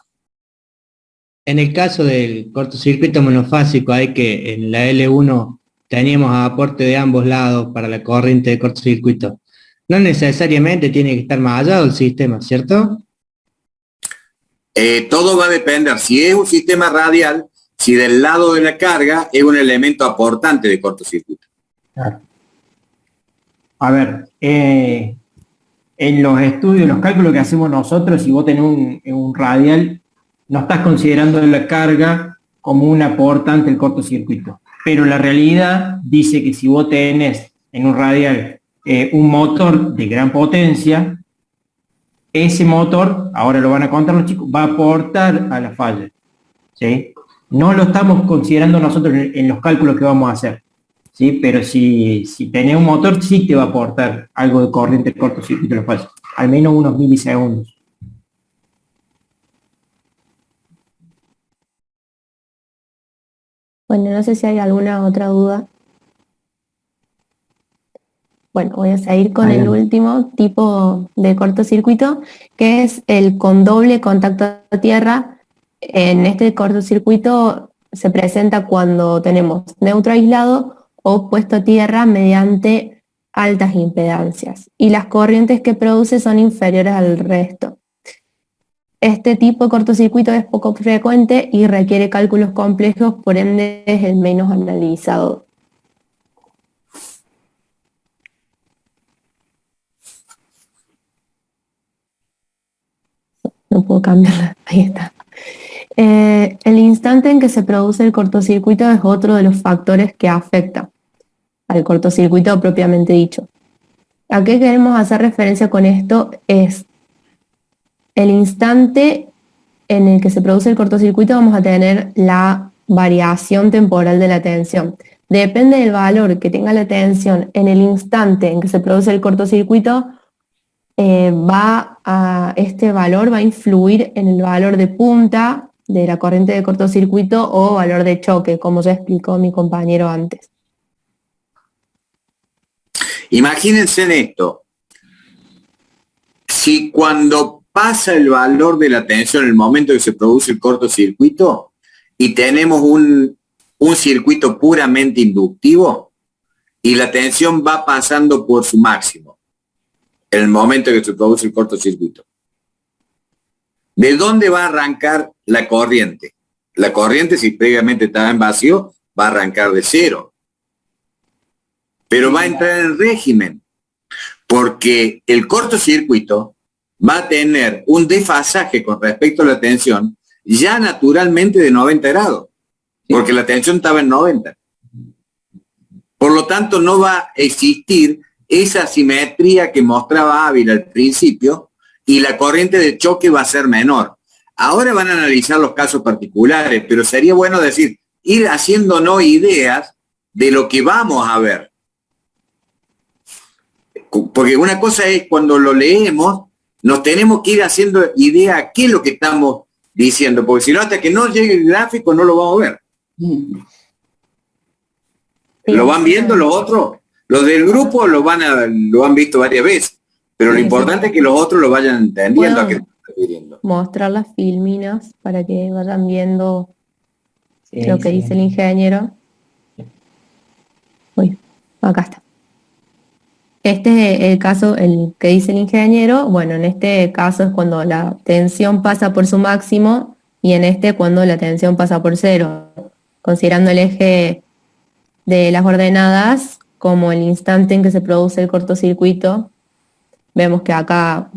en el caso del cortocircuito monofásico, hay que en la L1 teníamos aporte de ambos lados para la corriente de cortocircuito. No necesariamente tiene que estar mallado el sistema, ¿cierto? Todo va a depender. Si es un sistema radial, si del lado de la carga es un elemento aportante de cortocircuito. Claro. A ver, en los estudios, los cálculos que hacemos nosotros, si vos tenés un radial, no estás considerando la carga como un aportante del cortocircuito. Pero la realidad dice que si vos tenés en un radial un motor de gran potencia, ese motor, ahora lo van a contar los chicos, va a aportar a la falla. ¿Sí? No lo estamos considerando nosotros en los cálculos que vamos a hacer. ¿Sí? Pero si tenés un motor, sí te va a aportar algo de corriente de cortocircuito a la falla. Al menos unos milisegundos. Bueno, no sé si hay alguna otra duda. Bueno, voy a seguir con el último tipo de cortocircuito, que es el con doble contacto a tierra. En este cortocircuito se presenta cuando tenemos neutro aislado o puesto a tierra mediante altas impedancias, y las corrientes que produce son inferiores al resto. Este tipo de cortocircuito es poco frecuente y requiere cálculos complejos, por ende es el menos analizado. No puedo cambiarla, ahí está. El instante en que se produce el cortocircuito es otro de los factores que afecta al cortocircuito propiamente dicho. ¿A qué queremos hacer referencia con esto? Es el instante en el que se produce el cortocircuito. Vamos a tener la variación temporal de la tensión. Depende del valor que tenga la tensión en el instante en que se produce el cortocircuito, este valor va a influir en el valor de punta de la corriente de cortocircuito o valor de choque, como ya explicó mi compañero antes. Imagínense en esto. Si cuando pasa el valor de la tensión en el momento que se produce el cortocircuito y tenemos un circuito puramente inductivo y la tensión va pasando por su máximo en el momento que se produce el cortocircuito, ¿de dónde va a arrancar la corriente? La corriente, si previamente estaba en vacío, va a arrancar de cero, pero va a entrar en régimen, porque el cortocircuito va a tener un desfasaje con respecto a la tensión ya naturalmente de 90 grados, porque la tensión estaba en 90. Por lo tanto, no va a existir esa simetría que mostraba Ávila al principio y la corriente de choque va a ser menor. Ahora van a analizar los casos particulares, pero sería bueno decir, ir haciéndonos ideas de lo que vamos a ver. Porque una cosa es cuando lo leemos, nos tenemos que ir haciendo idea a qué es lo que estamos diciendo, porque si no, hasta que no llegue el gráfico no lo vamos a ver. ¿Lo van viendo los otros? Los del grupo lo han visto varias veces, pero lo importante es que los otros lo vayan entendiendo a qué se está refiriendo. Mostrar las filminas para que vayan viendo lo que dice el ingeniero. Uy, acá está. Este es el caso, el que dice el ingeniero. Bueno, en este caso es cuando la tensión pasa por su máximo y en este cuando la tensión pasa por cero, considerando el eje de las ordenadas como el instante en que se produce el cortocircuito. Vemos que acá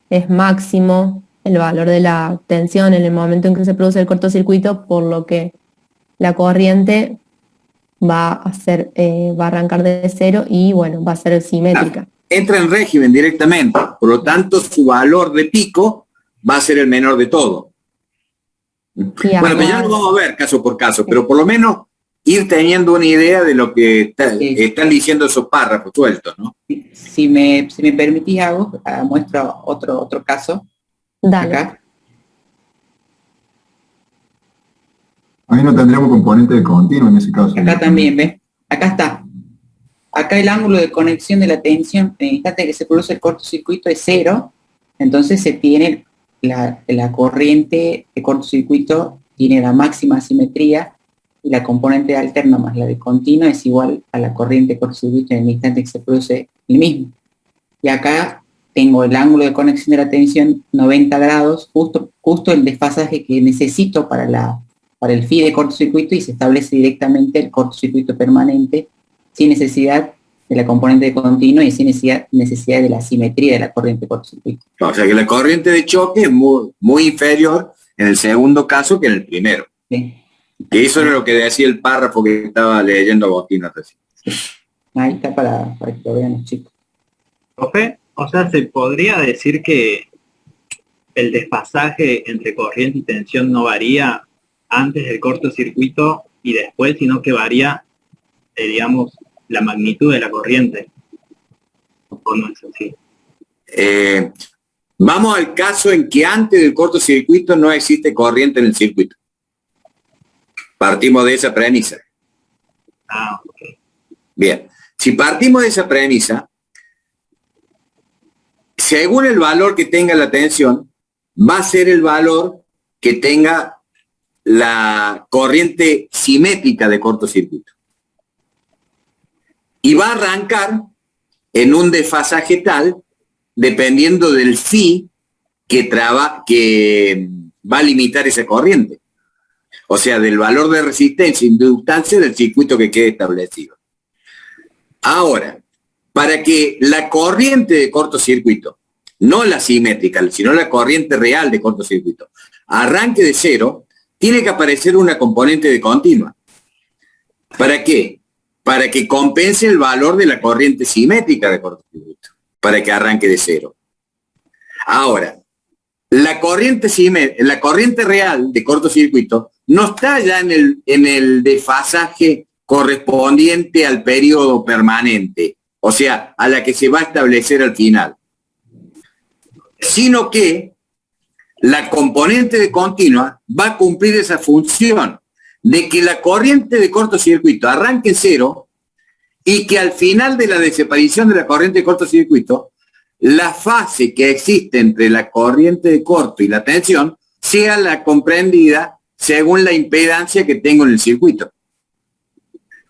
es máximo el valor de la tensión en el momento en que se produce el cortocircuito, por lo que la corriente va a arrancar de cero y bueno, va a ser simétrica. Entra en régimen directamente, por lo tanto su valor de pico va a ser el menor de todo. Bueno, pues ya lo vamos a ver caso por caso, pero por lo menos ir teniendo una idea de lo que están diciendo esos párrafos sueltos, ¿no? Si me permitís, muestro otro caso. Dale. Acá. Ahí no tendríamos componente de continuo en ese caso. Acá también, ¿ves? Acá está. Acá el ángulo de conexión de la tensión en el instante que se produce el cortocircuito es 0. Entonces se tiene la corriente de cortocircuito tiene la máxima simetría y la componente alterna más la de continuo es igual a la corriente de cortocircuito en el instante que se produce el mismo. Y acá tengo el ángulo de conexión de la tensión 90 grados, justo el desfasaje que necesito para el phi de cortocircuito, y se establece directamente el cortocircuito permanente sin necesidad de la componente de continuo y sin necesidad de la simetría de la corriente de cortocircuito. O sea que la corriente de choque es muy inferior en el segundo caso que en el primero. ¿Sí? Que eso era lo que decía el párrafo que estaba leyendo Agostino recién. Ahí está para que lo vean los chicos. Profe, o sea, ¿se podría decir que el desfasaje entre corriente y tensión no varía antes del cortocircuito y después, sino que varía, digamos, la magnitud de la corriente? ¿O no es así? Vamos al caso en que antes del cortocircuito no existe corriente en el circuito. Partimos de esa premisa. Ah, ok. Bien, si partimos de esa premisa, según el valor que tenga la tensión, va a ser el valor que tenga la corriente simétrica de cortocircuito. Y va a arrancar en un desfasaje tal, dependiendo del phi que va a limitar esa corriente. O sea, del valor de resistencia e inductancia del circuito que quede establecido. Ahora, para que la corriente de cortocircuito, no la simétrica, sino la corriente real de cortocircuito, arranque de cero, tiene que aparecer una componente de continua. ¿Para qué? Para que compense el valor de la corriente simétrica de cortocircuito, para que arranque de cero. Ahora, la corriente real de cortocircuito no está ya en el desfasaje correspondiente al periodo permanente, o sea, a la que se va a establecer al final, sino que la componente de continua va a cumplir esa función de que la corriente de cortocircuito arranque en cero y que al final de la desaparición de la corriente de cortocircuito, la fase que existe entre la corriente de corto y la tensión sea la comprendida según la impedancia que tengo en el circuito.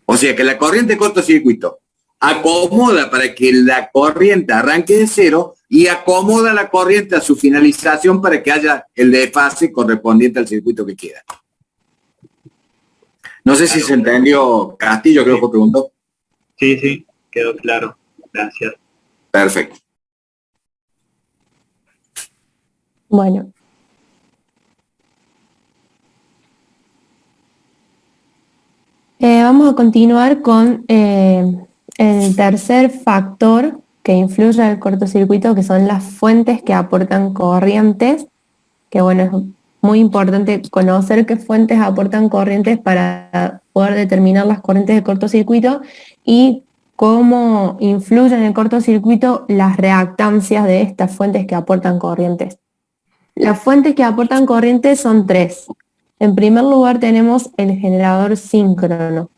O sea que la corriente de cortocircuito acomoda para que la corriente arranque de cero y acomoda la corriente a su finalización para que haya el desfase correspondiente al circuito que queda. No sé si se entendió, Castillo, creo que preguntó. Sí, quedó claro. Gracias. Perfecto. Bueno. Vamos a continuar con el tercer factor que influye al cortocircuito, que son las fuentes que aportan corrientes, que bueno, es muy importante conocer qué fuentes aportan corrientes para poder determinar las corrientes de cortocircuito y cómo influyen en el cortocircuito las reactancias de estas fuentes que aportan corrientes. Las fuentes que aportan corrientes son tres. En primer lugar tenemos el generador síncrono,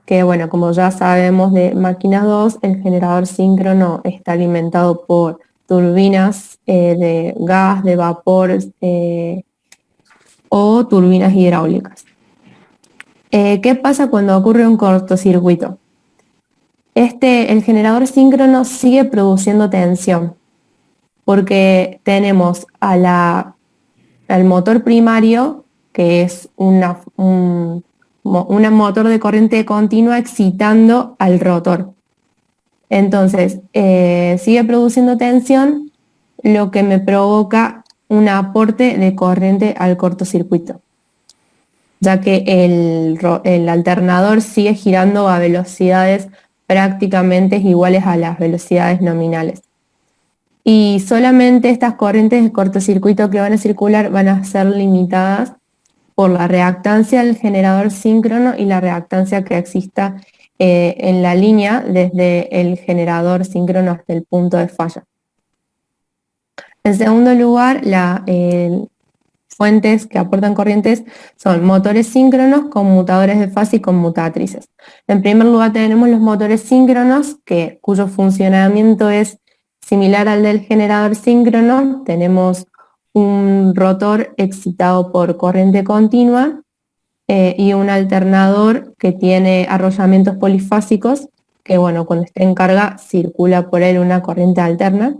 que bueno, como ya sabemos de máquinas 2, el generador síncrono está alimentado por turbinas de gas, de vapor o turbinas hidráulicas. ¿Qué pasa cuando ocurre un cortocircuito? El generador síncrono sigue produciendo tensión, porque tenemos al motor primario, que es un motor de corriente continua excitando al rotor. Entonces, sigue produciendo tensión, lo que me provoca un aporte de corriente al cortocircuito, ya que el alternador sigue girando a velocidades prácticamente iguales a las velocidades nominales. Y solamente estas corrientes de cortocircuito que van a circular van a ser limitadas por la reactancia del generador síncrono y la reactancia que exista en la línea desde el generador síncrono hasta el punto de falla. En segundo lugar, fuentes que aportan corrientes son motores síncronos, conmutadores de fase y conmutatrices. En primer lugar tenemos los motores síncronos, cuyo funcionamiento es similar al del generador síncrono. Tenemos un rotor excitado por corriente continua y un alternador que tiene arrollamientos polifásicos, que bueno, cuando esté en carga circula por él una corriente alterna.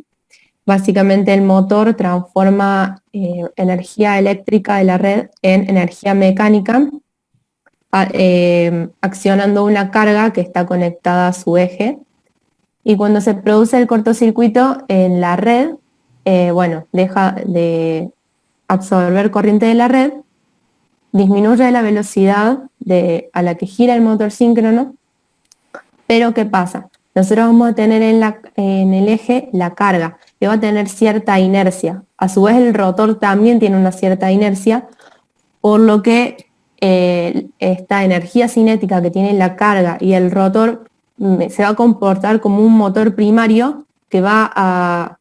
Básicamente el motor transforma energía eléctrica de la red en energía mecánica, accionando una carga que está conectada a su eje. Y cuando se produce el cortocircuito en la red, deja de absorber corriente de la red, disminuye la velocidad a la que gira el motor síncrono, pero ¿qué pasa? Nosotros vamos a tener en el eje la carga, que va a tener cierta inercia. A su vez el rotor también tiene una cierta inercia, por lo que esta energía cinética que tiene la carga y el rotor se va a comportar como un motor primario que va a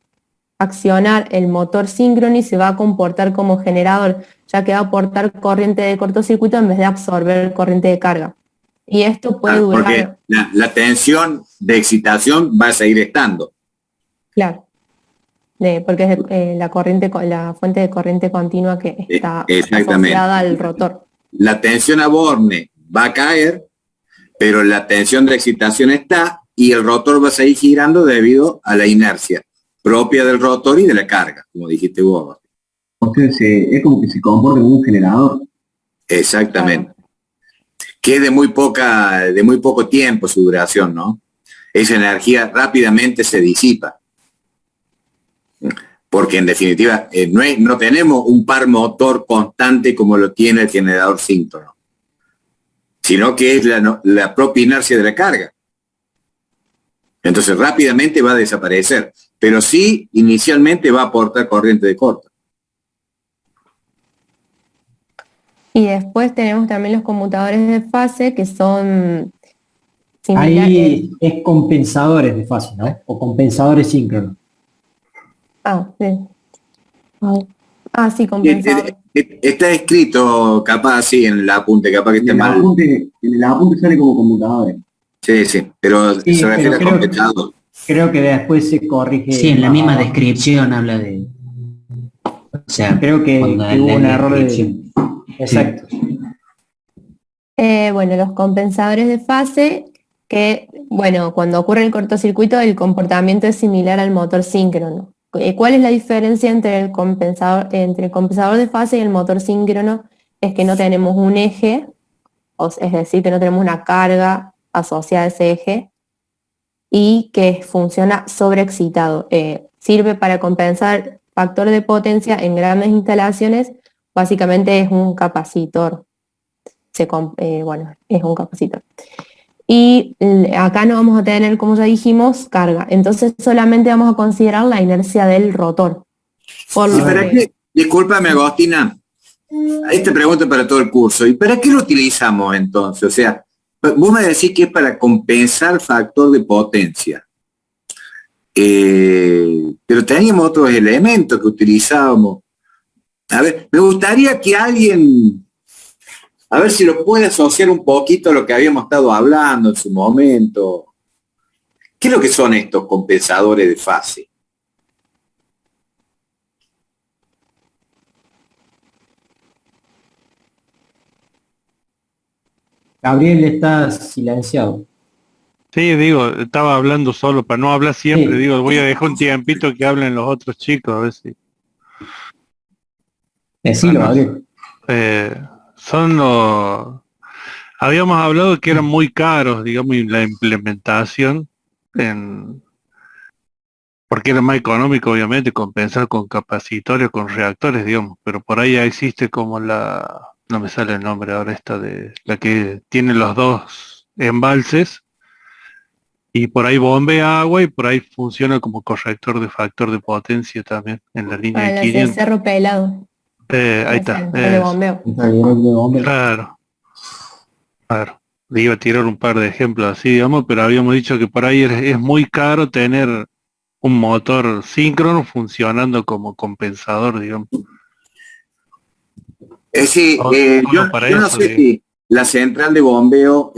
accionar el motor síncrono y se va a comportar como generador, ya que va a aportar corriente de cortocircuito en vez de absorber corriente de carga. Y esto puede durar... Porque la tensión de excitación va a seguir estando. Claro. Porque es la fuente de corriente continua que está asociada al rotor. La tensión a borne va a caer, pero la tensión de excitación está y el rotor va a seguir girando debido a la inercia propia del rotor y de la carga, como dijiste vos. Entonces es como que se comporta como un generador. Exactamente. Que es de muy poco tiempo su duración, ¿no? Esa energía rápidamente se disipa. Porque en definitiva no tenemos un par motor constante como lo tiene el generador síncrono, sino que es la propia inercia de la carga. Entonces rápidamente va a desaparecer, pero sí inicialmente va a aportar corriente de corto. Y después tenemos también los conmutadores de fase, que son similares. Ahí es compensadores de fase, ¿no? O compensadores síncronos. Sí, compensadores. Está escrito capaz así en el apunte, capaz que esté mal. En el apunte sale como conmutadores. Sí, pero Sí, se refiere a pero compensador. Creo que después se corrige. Sí, en la misma abajo. descripción habla de... O sea, Creo que cuando hubo un la error descripción. Exacto. Los compensadores de fase, que cuando ocurre el cortocircuito el comportamiento es similar al motor síncrono. ¿Cuál es la diferencia entre el compensador de fase y el motor síncrono? Es que no tenemos un eje, es decir, que no tenemos una carga asociada a ese eje y que funciona sobreexcitado. Sirve para compensar factor de potencia en grandes instalaciones. Básicamente es un capacitor. Es un capacitor. y acá no vamos a tener, como ya dijimos, carga. Entonces solamente vamos a considerar la inercia del rotor. Por ¿Y lo para que- qué? Discúlpame, Agostina. Esta pregunta para todo el curso. ¿Y para qué lo utilizamos entonces? O sea, vos me decís que es para compensar factor de potencia. Pero teníamos otros elementos que utilizábamos. A ver, me gustaría que alguien, a ver si lo puede asociar un poquito a lo que habíamos estado hablando en su momento. ¿Qué es lo que son estos compensadores de fase? Gabriel está silenciado. Sí, digo, estaba hablando solo, para no hablar siempre, Sí. digo, voy a dejar un tiempito que hablen los otros chicos, a ver si... Decilo, Gabriel. Son los... Habíamos hablado que eran muy caros, digamos, y la implementación, porque era más económico, obviamente, compensar con capacitores, con reactores, digamos, pero por ahí ya existe como no me sale el nombre ahora esta de la que tiene los dos embalses, y por ahí bombea agua y por ahí funciona como corrector de factor de potencia también en la línea de la 500. cerro pelado. Ahí está. El bombeo. Claro. Le iba a tirar un par de ejemplos así, digamos, pero habíamos dicho que por ahí es muy caro tener un motor síncrono funcionando como compensador, digamos. Sí, Solo para yo no eso, sé si la central de bombeo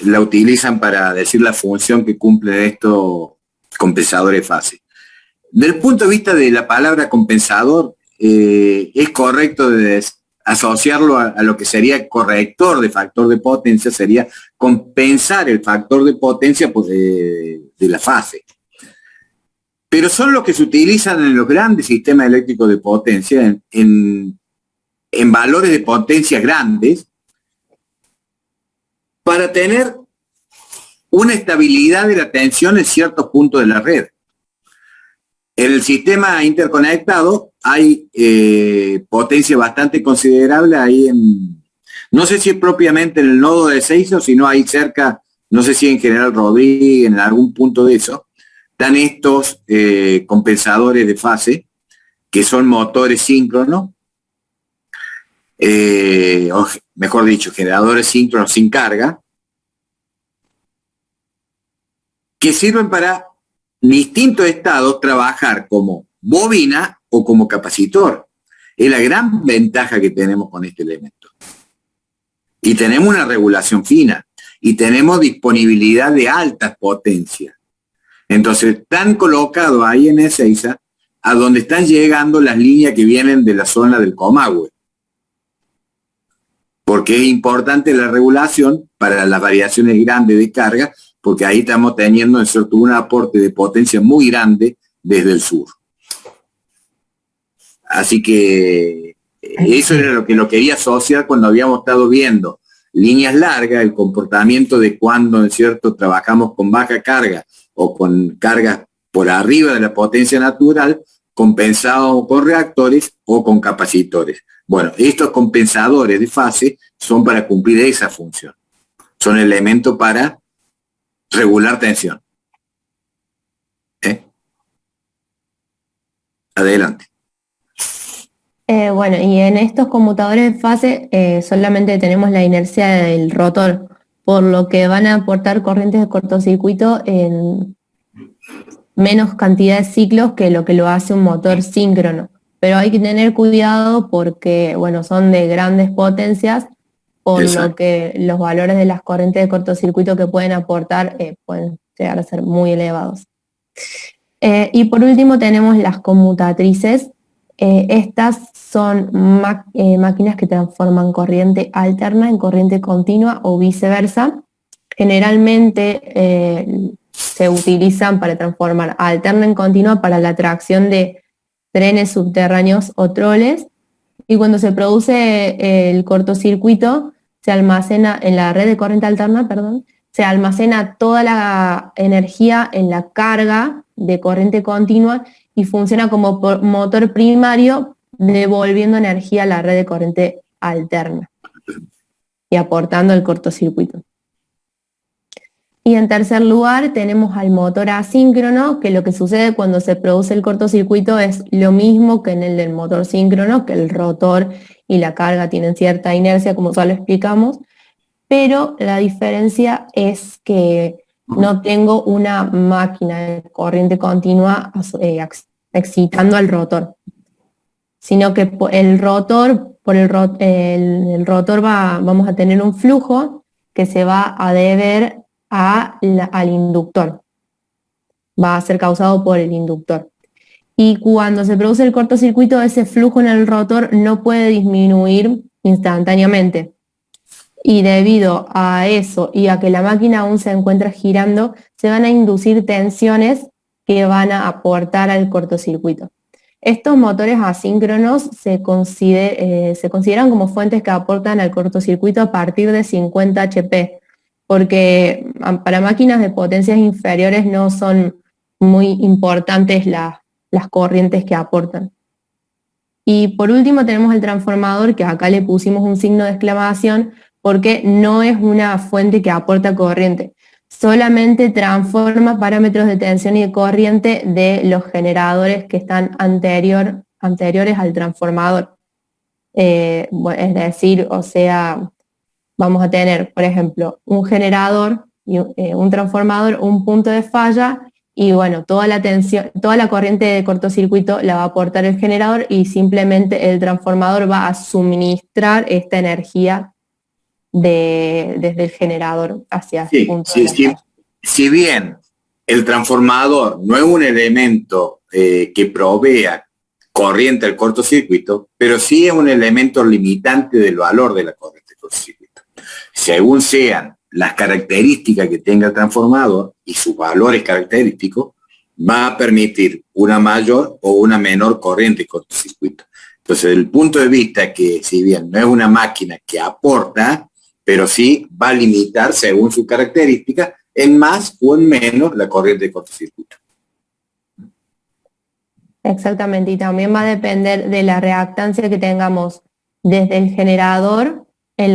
la utilizan para decir la función que cumplen estos compensadores de fase. Del punto de vista de la palabra compensador, es correcto asociarlo a lo que sería corrector de factor de potencia, sería compensar el factor de potencia pues, de la fase. Pero son los que se utilizan en los grandes sistemas eléctricos de potencia, en valores de potencia grandes, para tener una estabilidad de la tensión en ciertos puntos de la red. En el sistema interconectado hay potencia bastante considerable ahí no sé si es propiamente en el nodo de Ezeiza o si no ahí cerca, no sé si en General Rodríguez, en algún punto de eso, están estos compensadores de fase, que son motores síncronos, o mejor dicho, generadores síncronos sin carga, que sirven para distintos estados trabajar como bobina o como capacitor. Es la gran ventaja que tenemos con este elemento. Y tenemos una regulación fina y tenemos disponibilidad de altas potencias. Entonces están colocados ahí en Ezeiza a donde están llegando las líneas que vienen de la zona del Comahue. Porque es importante la regulación para las variaciones grandes de carga, porque ahí estamos teniendo en cierto un aporte de potencia muy grande desde el sur. Así que eso era lo que lo quería asociar cuando habíamos estado viendo líneas largas, el comportamiento de cuando, en cierto, trabajamos con baja carga o con cargas por arriba de la potencia natural, compensado con reactores o con capacitores. Bueno, estos compensadores de fase son para cumplir esa función. Son elementos para regular tensión. Adelante. Bueno, y en estos conmutadores de fase solamente tenemos la inercia del rotor, por lo que van a aportar corrientes de cortocircuito en menos cantidad de ciclos que lo hace un motor síncrono. Pero hay que tener cuidado porque, bueno, son de grandes potencias, por Exacto. lo que los valores de las corrientes de cortocircuito que pueden aportar pueden llegar a ser muy elevados. Y por último tenemos las conmutatrices. Estas son máquinas que transforman corriente alterna en corriente continua o viceversa. Generalmente se utilizan para transformar alterna en continua para la tracción de trenes subterráneos o troles, y cuando se produce el cortocircuito se almacena en la red de corriente alterna, se almacena toda la energía en la carga de corriente continua y funciona como motor primario, devolviendo energía a la red de corriente alterna y aportando el cortocircuito. Y en tercer lugar tenemos al motor asíncrono, que lo que sucede cuando se produce el cortocircuito es lo mismo que en el del motor síncrono, que el rotor y la carga tienen cierta inercia, como ya lo explicamos, pero la diferencia es que no tengo una máquina de corriente continua excitando al rotor, sino que el rotor, el rotor vamos a tener un flujo que se va a deber al inductor, va a ser causado por el inductor. Y cuando se produce el cortocircuito, ese flujo en el rotor no puede disminuir instantáneamente. Y debido a eso y a que la máquina aún se encuentra girando, se van a inducir tensiones que van a aportar al cortocircuito. Estos motores asíncronos se consideran como fuentes que aportan al cortocircuito a partir de 50 HP, porque para máquinas de potencias inferiores no son muy importantes las corrientes que aportan. Y por último tenemos el transformador, que acá le pusimos un signo de exclamación porque no es una fuente que aporta corriente, solamente transforma parámetros de tensión y de corriente de los generadores que están anteriores al transformador. Es decir, o sea, vamos a tener, por ejemplo, un generador y un transformador, un punto de falla, y bueno, toda la corriente de cortocircuito la va a aportar el generador y simplemente el transformador va a suministrar esta energía desde el generador hacia el punto de la falla. Si bien el transformador no es un elemento que provea corriente al cortocircuito, pero sí es un elemento limitante del valor de la corriente del cortocircuito. Según sean las características que tenga el transformador y sus valores característicos, va a permitir una mayor o una menor corriente de cortocircuito. Entonces, desde el punto de vista que, si bien no es una máquina que aporta, pero sí va a limitar, según sus características, en más o en menos la corriente de cortocircuito. Exactamente, y también va a depender de la reactancia que tengamos desde el generador, en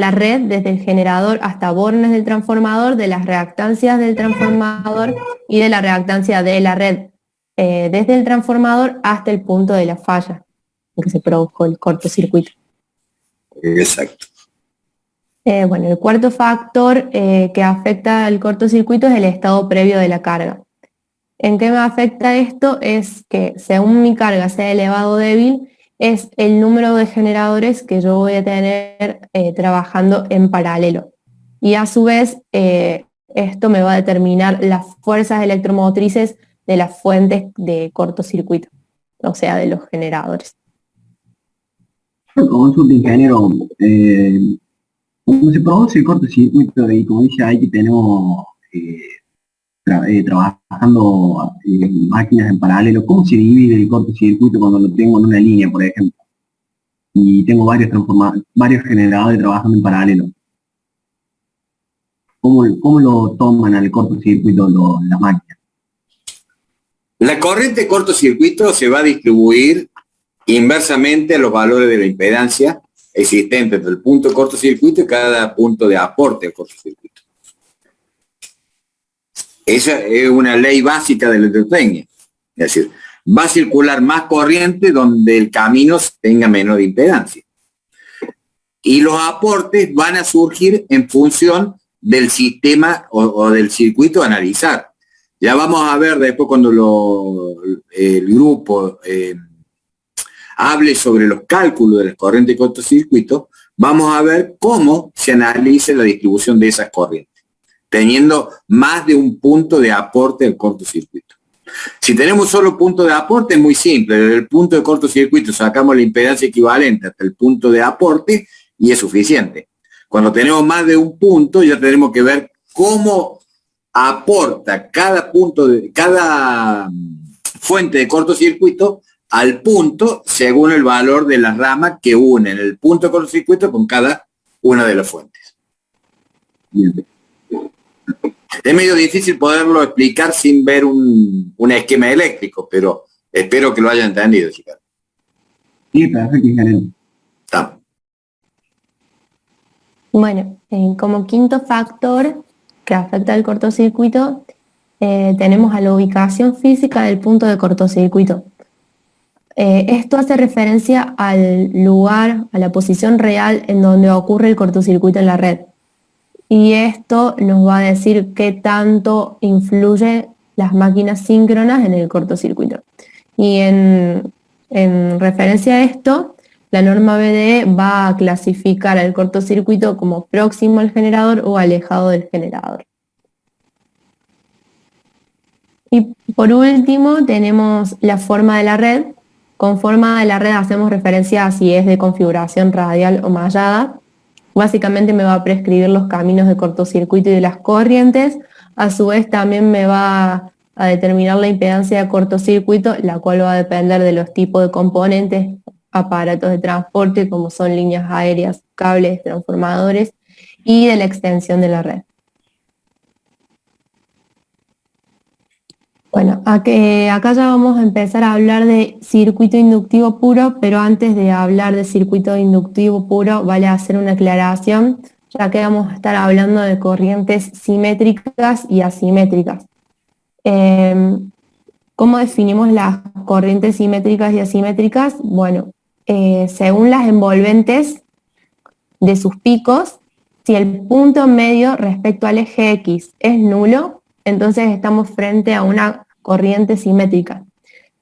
la red, desde el generador hasta bornes del transformador, de las reactancias del transformador y de la reactancia de la red, desde el transformador hasta el punto de la falla en que se produjo el cortocircuito. Exacto. Bueno, el cuarto factor que afecta al cortocircuito es el estado previo de la carga. ¿En qué me afecta esto? Es que según mi carga sea elevado o débil, es el número de generadores que yo voy a tener trabajando en paralelo. Y a su vez, esto me va a determinar las fuerzas electromotrices de las fuentes de cortocircuito, o sea, de los generadores. Consulta, ingeniero, cuando se produce el cortocircuito y como dice ahí que tenemos trabajando máquinas en paralelo, ¿cómo se divide el cortocircuito cuando lo tengo en una línea, por ejemplo? Y tengo varios generadores trabajando en paralelo. ¿Cómo lo toman al cortocircuito las máquinas? La corriente de cortocircuito se va a distribuir inversamente a los valores de la impedancia existente entre el punto de cortocircuito y cada punto de aporte al cortocircuito. Esa es una ley básica de la electrotecnia. Es decir, va a circular más corriente donde el camino tenga menor impedancia. Y los aportes van a surgir en función del sistema o del circuito a analizar. Ya vamos a ver después cuando el grupo hable sobre los cálculos de las corrientes de cortocircuito, vamos a ver cómo se analiza la distribución de esas corrientes, teniendo más de un punto de aporte del cortocircuito. Si tenemos solo punto de aporte, es muy simple. Desde el punto de cortocircuito sacamos la impedancia equivalente hasta el punto de aporte y es suficiente. Cuando tenemos más de un punto, ya tenemos que ver cómo aporta cada fuente de cortocircuito al punto según el valor de las ramas que unen el punto de cortocircuito con cada una de las fuentes. Bien. Es medio difícil poderlo explicar sin ver un esquema eléctrico, pero espero que lo hayan entendido, chicos. Sí, perfecto, ingeniero. Está. Bueno, como quinto factor que afecta al cortocircuito, tenemos a la ubicación física del punto de cortocircuito. Esto hace referencia al lugar, a la posición real en donde ocurre el cortocircuito en la red. Y esto nos va a decir qué tanto influye las máquinas síncronas en el cortocircuito. Y en referencia a esto, la norma BDE va a clasificar al cortocircuito como próximo al generador o alejado del generador. Y por último tenemos la forma de la red. Con forma de la red hacemos referencia a si es de configuración radial o mallada. Básicamente me va a prescribir los caminos de cortocircuito y de las corrientes. A su vez también me va a determinar la impedancia de cortocircuito, la cual va a depender de los tipos de componentes, aparatos de transporte como son líneas aéreas, cables, transformadores y de la extensión de la red. Bueno, acá ya vamos a empezar a hablar de circuito inductivo puro, pero antes de hablar de circuito inductivo puro vale hacer una aclaración, ya que vamos a estar hablando de corrientes simétricas y asimétricas. ¿Cómo definimos las corrientes simétricas y asimétricas? Bueno, según las envolventes de sus picos, si el punto medio respecto al eje X es nulo, entonces estamos frente a una corriente simétrica.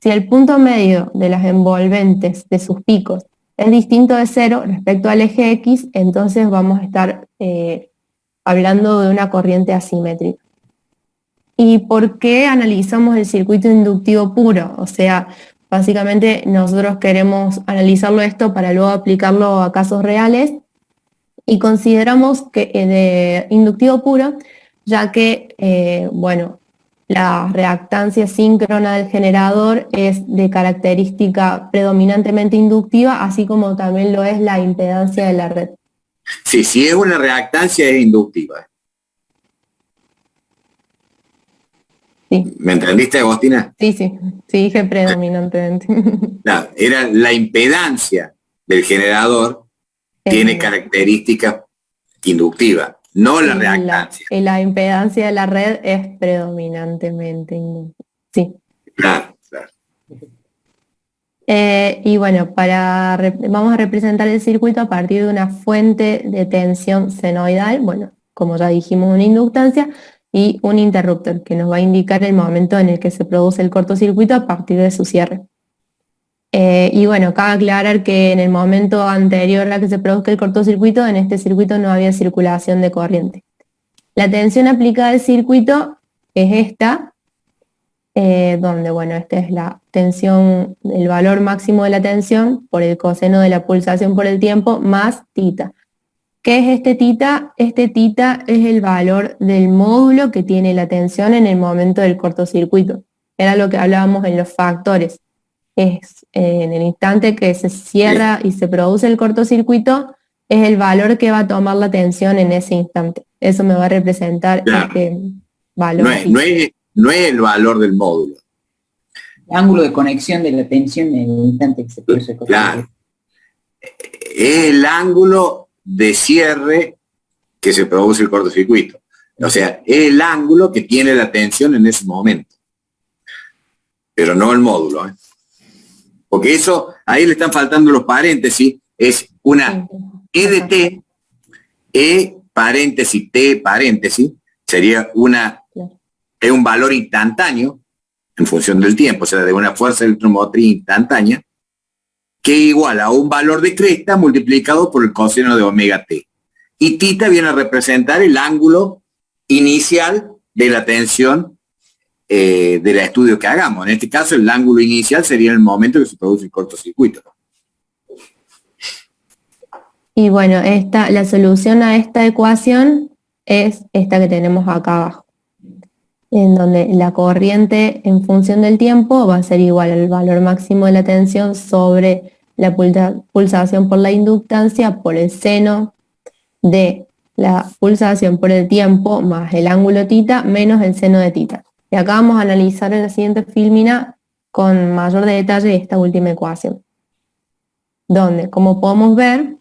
Si el punto medio de las envolventes de sus picos es distinto de cero respecto al eje X, entonces vamos a estar hablando de una corriente asimétrica. ¿Y por qué analizamos el circuito inductivo puro? O sea, básicamente nosotros queremos analizarlo esto para luego aplicarlo a casos reales y consideramos que de inductivo puro, ya que, bueno, la reactancia síncrona del generador es de característica predominantemente inductiva, así como también lo es la impedancia de la red. Sí, si es una reactancia es inductiva. Sí. ¿Me entendiste, Agostina? Sí, dije predominantemente. Claro, era la impedancia del generador, tiene características inductivas. No la reactancia. La impedancia de la red es predominantemente inductiva. Sí. Claro. Y bueno, vamos a representar el circuito a partir de una fuente de tensión senoidal, bueno, como ya dijimos, una inductancia, y un interruptor que nos va a indicar el momento en el que se produce el cortocircuito a partir de su cierre. Y bueno, cabe aclarar que en el momento anterior a que se produzca el cortocircuito, en este circuito no había circulación de corriente. La tensión aplicada al circuito es esta, donde, bueno, esta es la tensión, el valor máximo de la tensión por el coseno de la pulsación por el tiempo más tita. ¿Qué es este tita? Este tita es el valor del módulo que tiene la tensión en el momento del cortocircuito. Era lo que hablábamos en los factores. Es en el instante que se cierra y se produce el cortocircuito, es el valor que va a tomar la tensión en ese instante. Eso me va a representar este valor. No es el valor del módulo. El ángulo de conexión de la tensión en el instante que se produce el cortocircuito. Claro. Es el ángulo de cierre que se produce el cortocircuito. O sea, es el ángulo que tiene la tensión en ese momento. Pero no el módulo, ¿eh? Porque eso, ahí le están faltando los paréntesis, es una E de T, E paréntesis, T paréntesis, sería es un valor instantáneo en función del tiempo, o sea, de una fuerza electromotriz instantánea, que es igual a un valor de cresta multiplicado por el coseno de omega t. Y tita viene a representar el ángulo inicial de la tensión del estudio que hagamos. En este caso, el ángulo inicial sería el momento que se produce el cortocircuito. Y bueno, la solución a esta ecuación es esta que tenemos acá abajo, en donde la corriente en función del tiempo va a ser igual al valor máximo de la tensión sobre la pulsación por la inductancia por el seno de la pulsación por el tiempo más el ángulo tita menos el seno de tita. Y acá vamos a analizar en la siguiente filmina con mayor detalle esta última ecuación, donde, como podemos ver,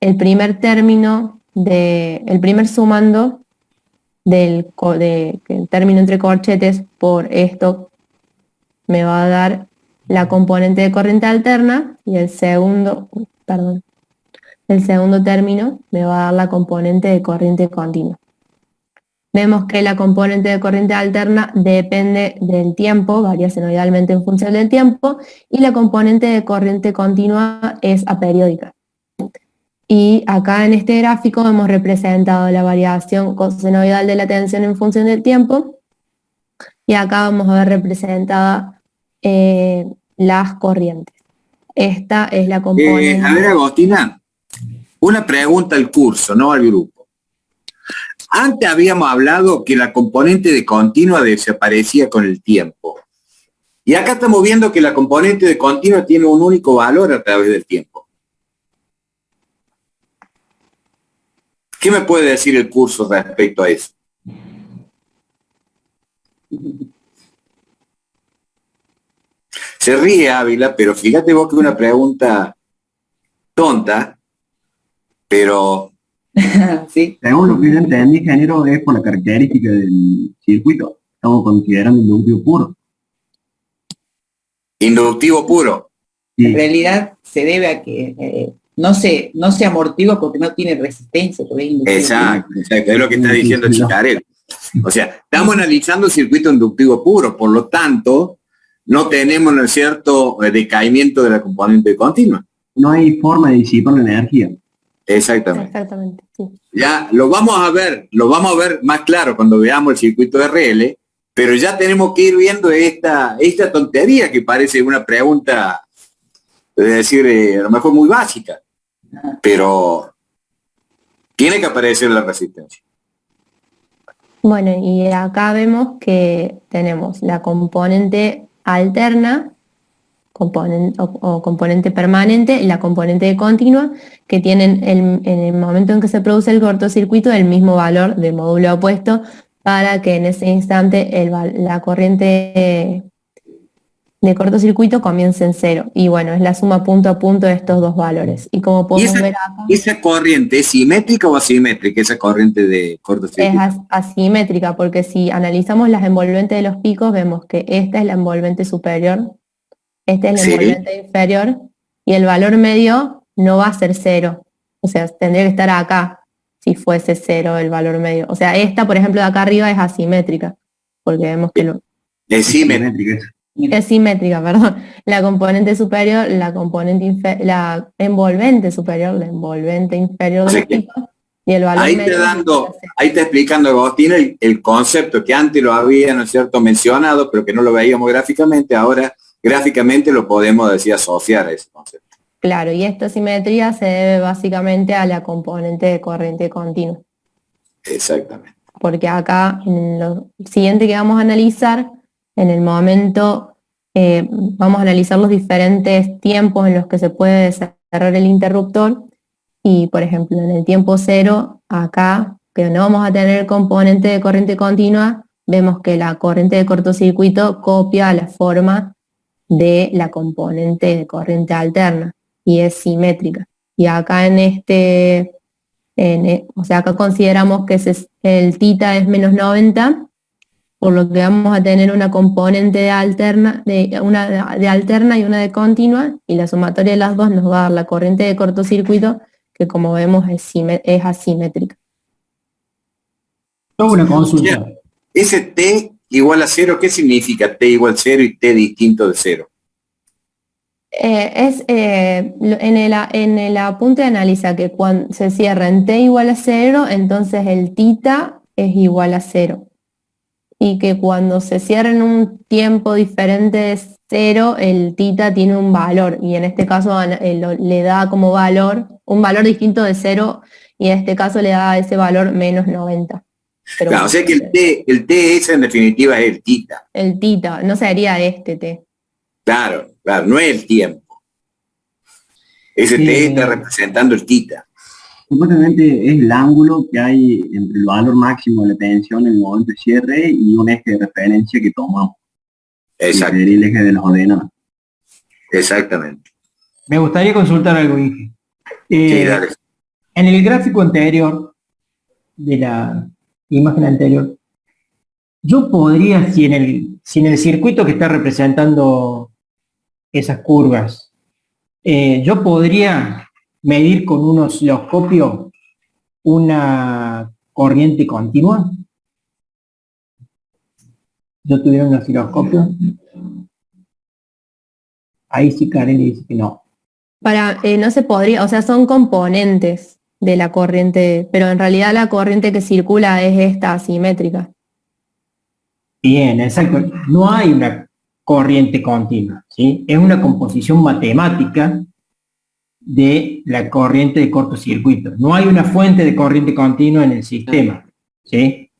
el primer término el primer sumando del término entre corchetes por esto me va a dar la componente de corriente alterna y el segundo término me va a dar la componente de corriente continua. Vemos que la componente de corriente alterna depende del tiempo, varía senoidalmente en función del tiempo, y la componente de corriente continua es aperiódica. Y acá en este gráfico hemos representado la variación cosenoidal de la tensión en función del tiempo, y acá vamos a ver representada las corrientes. Esta es la componente... A ver, Agostina, una pregunta al curso, no al grupo. Antes habíamos hablado que la componente de continua desaparecía con el tiempo. Y acá estamos viendo que la componente de continua tiene un único valor a través del tiempo. ¿Qué me puede decir el curso respecto a eso? Se ríe Ávila, pero fíjate vos que es una pregunta tonta, pero... Sí. Según lo que yo entendí, ingeniero, es por la característica del circuito. Estamos considerando inductivo puro. Inductivo puro. Sí. En realidad se debe a que no se amortigua porque no tiene resistencia. Exacto, es lo que está diciendo Chicarel. O sea, estamos analizando el circuito inductivo puro, por lo tanto, no tenemos, ¿no es cierto?, decaimiento de la componente continua. No hay forma de disipar la energía. Exactamente. Sí. Ya lo vamos a ver más claro cuando veamos el circuito de RL, pero ya tenemos que ir viendo esta tontería que parece una pregunta, es decir, a lo mejor muy básica, pero tiene que aparecer la resistencia. Bueno, y acá vemos que tenemos la componente alterna, componente permanente y la componente continua, que tienen en el momento en que se produce el cortocircuito el mismo valor de módulo opuesto, para que en ese instante la corriente de cortocircuito comience en cero. Y bueno, es la suma punto a punto de estos dos valores. Y como podemos ver acá... ¿Esa corriente es simétrica o asimétrica, esa corriente de cortocircuito? Es asimétrica, porque si analizamos las envolventes de los picos, vemos que esta es la envolvente superior, esta es la envolvente inferior, y el valor medio no va a ser cero. O sea, tendría que estar acá, si fuese cero el valor medio. O sea, esta, por ejemplo, de acá arriba es asimétrica, porque vemos que es simétrica. Es simétrica, perdón. La componente superior, la envolvente superior, la envolvente inferior de los picos, y el valor medio. Ahí está explicando Agostín el concepto que antes lo había, ¿no es cierto?, mencionado, pero que no lo veíamos gráficamente. Ahora gráficamente lo podemos decir asociar a ese concepto. Claro, y esta simetría se debe básicamente a la componente de corriente continua. Exactamente. Porque acá, en lo siguiente que vamos a analizar, en el momento, vamos a analizar los diferentes tiempos en los que se puede cerrar el interruptor, y por ejemplo, en el tiempo cero, acá, que no vamos a tener componente de corriente continua, vemos que la corriente de cortocircuito copia la forma de la componente de corriente alterna, y es simétrica. Y acá o sea, acá consideramos que el θ es menos 90, por lo que vamos a tener una componente de alterna y una de continua, y la sumatoria de las dos nos va a dar la corriente de cortocircuito, que como vemos es asimétrica. Tengo una consulta. Ese T igual a 0, ¿qué significa T igual 0 y T distinto de 0? En el apunte analiza que cuando se cierra en T igual a 0, entonces el θ es igual a 0. Y que cuando se cierra en un tiempo diferente de 0, el θ tiene un valor, y en este caso le da como valor, un valor distinto de 0, y en este caso le da ese valor menos 90. Pero claro, o sea que el T ese en definitiva es el θ. El θ, no sería este T. Claro, no es el tiempo. Ese T está representando el θ. Supuestamente es el ángulo que hay entre el valor máximo de la tensión en el momento de cierre y un eje de referencia que tomamos. Exacto. Sería el eje de las ordenadas. Exactamente. Me gustaría consultar algo, Inge. Sí, dale. En el gráfico anterior, de la imagen anterior, yo podría, si en el circuito que está representando esas curvas, yo podría medir con un osciloscopio una corriente continua. Yo tuviera un osciloscopio. Ahí sí Karen dice que no. No se podría, o sea, son componentes de la corriente, pero en realidad la corriente que circula es esta asimétrica. Bien, exacto. No hay una corriente continua, ¿sí? Es una composición matemática de la corriente de cortocircuito. No hay una fuente de corriente continua en el sistema, ¿sí?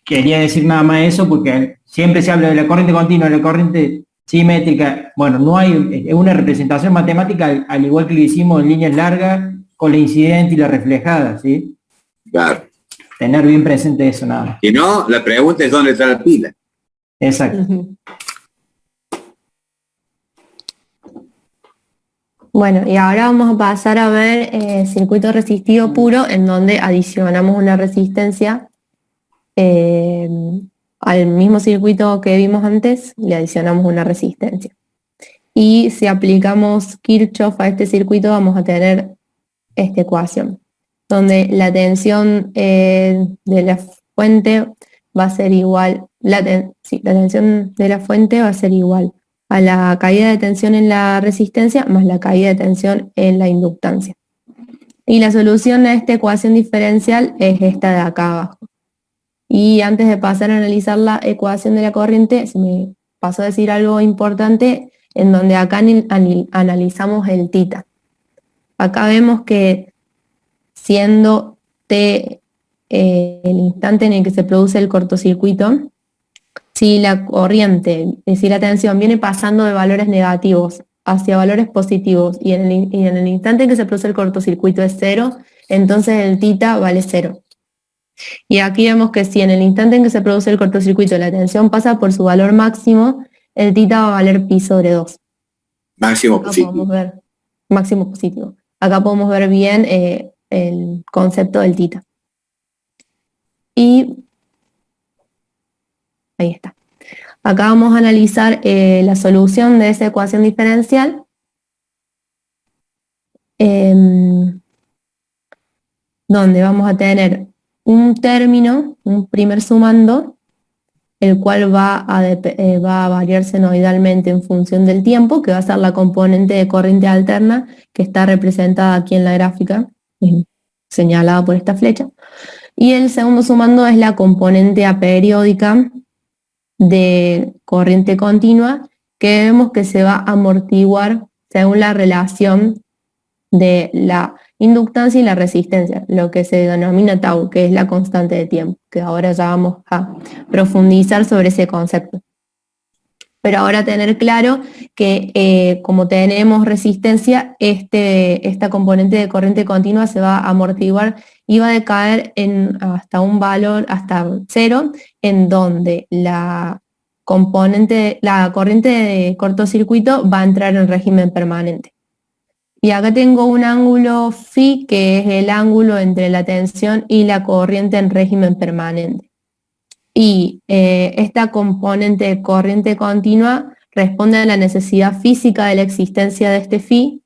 Quería decir nada más eso porque siempre se habla de la corriente continua, de la corriente simétrica. Bueno, no hay, es una representación matemática al igual que lo hicimos en líneas largas con la incidente y la reflejada, ¿sí? Claro. Tener bien presente eso, nada más. Si no, la pregunta es dónde está la pila. Exacto. Bueno, y ahora vamos a pasar a ver circuito resistivo puro, en donde adicionamos una resistencia al mismo circuito que vimos antes, le adicionamos una resistencia. Y si aplicamos Kirchhoff a este circuito, vamos a tener esta ecuación, donde la tensión de la fuente va a ser igual, la tensión de la fuente va a ser igual a la caída de tensión en la resistencia más la caída de tensión en la inductancia. Y la solución a esta ecuación diferencial es esta de acá abajo. Y antes de pasar a analizar la ecuación de la corriente, se me pasó a decir algo importante, en donde acá analizamos el θ. Acá vemos que siendo T el instante en el que se produce el cortocircuito, si la corriente, es decir, la tensión viene pasando de valores negativos hacia valores positivos y en el instante en que se produce el cortocircuito es 0, entonces el θ vale 0. Y aquí vemos que si en el instante en que se produce el cortocircuito la tensión pasa por su valor máximo, el θ va a valer pi sobre 2. Máximo Acá positivo. podemos ver, máximo positivo. Acá podemos ver bien el concepto del θ. Y ahí está. Acá vamos a analizar la solución de esa ecuación diferencial. Donde vamos a tener un término, un primer sumando, el cual va a variar senoidalmente en función del tiempo, que va a ser la componente de corriente alterna, que está representada aquí en la gráfica, señalada por esta flecha. Y el segundo sumando es la componente aperiódica de corriente continua, que vemos que se va a amortiguar según la relación de la inductancia y la resistencia, lo que se denomina tau, que es la constante de tiempo, que ahora ya vamos a profundizar sobre ese concepto. Pero ahora tener claro que como tenemos resistencia, esta componente de corriente continua se va a amortiguar y va a decaer hasta un valor, hasta 0, en donde la corriente de cortocircuito va a entrar en régimen permanente. Y acá tengo un ángulo phi, que es el ángulo entre la tensión y la corriente en régimen permanente. Y esta componente de corriente continua responde a la necesidad física de la existencia de este phi,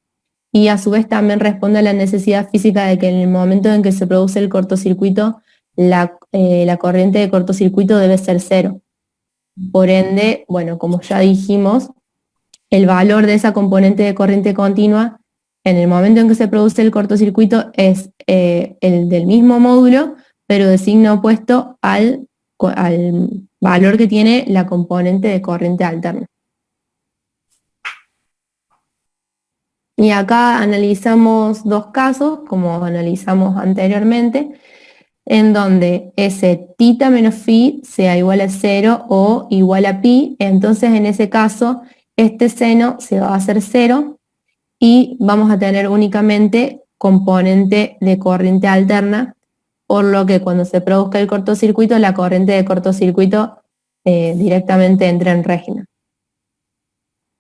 y a su vez también responde a la necesidad física de que en el momento en que se produce el cortocircuito, la corriente de cortocircuito debe ser 0. Por ende, bueno, como ya dijimos, el valor de esa componente de corriente continua en el momento en que se produce el cortocircuito es el del mismo módulo, pero de signo opuesto al valor que tiene la componente de corriente alterna. Y acá analizamos dos casos, como analizamos anteriormente, en donde ese θ menos phi sea igual a 0 o igual a pi. Entonces en ese caso este seno se va a hacer 0 y vamos a tener únicamente componente de corriente alterna, por lo que cuando se produzca el cortocircuito, la corriente de cortocircuito directamente entra en régimen.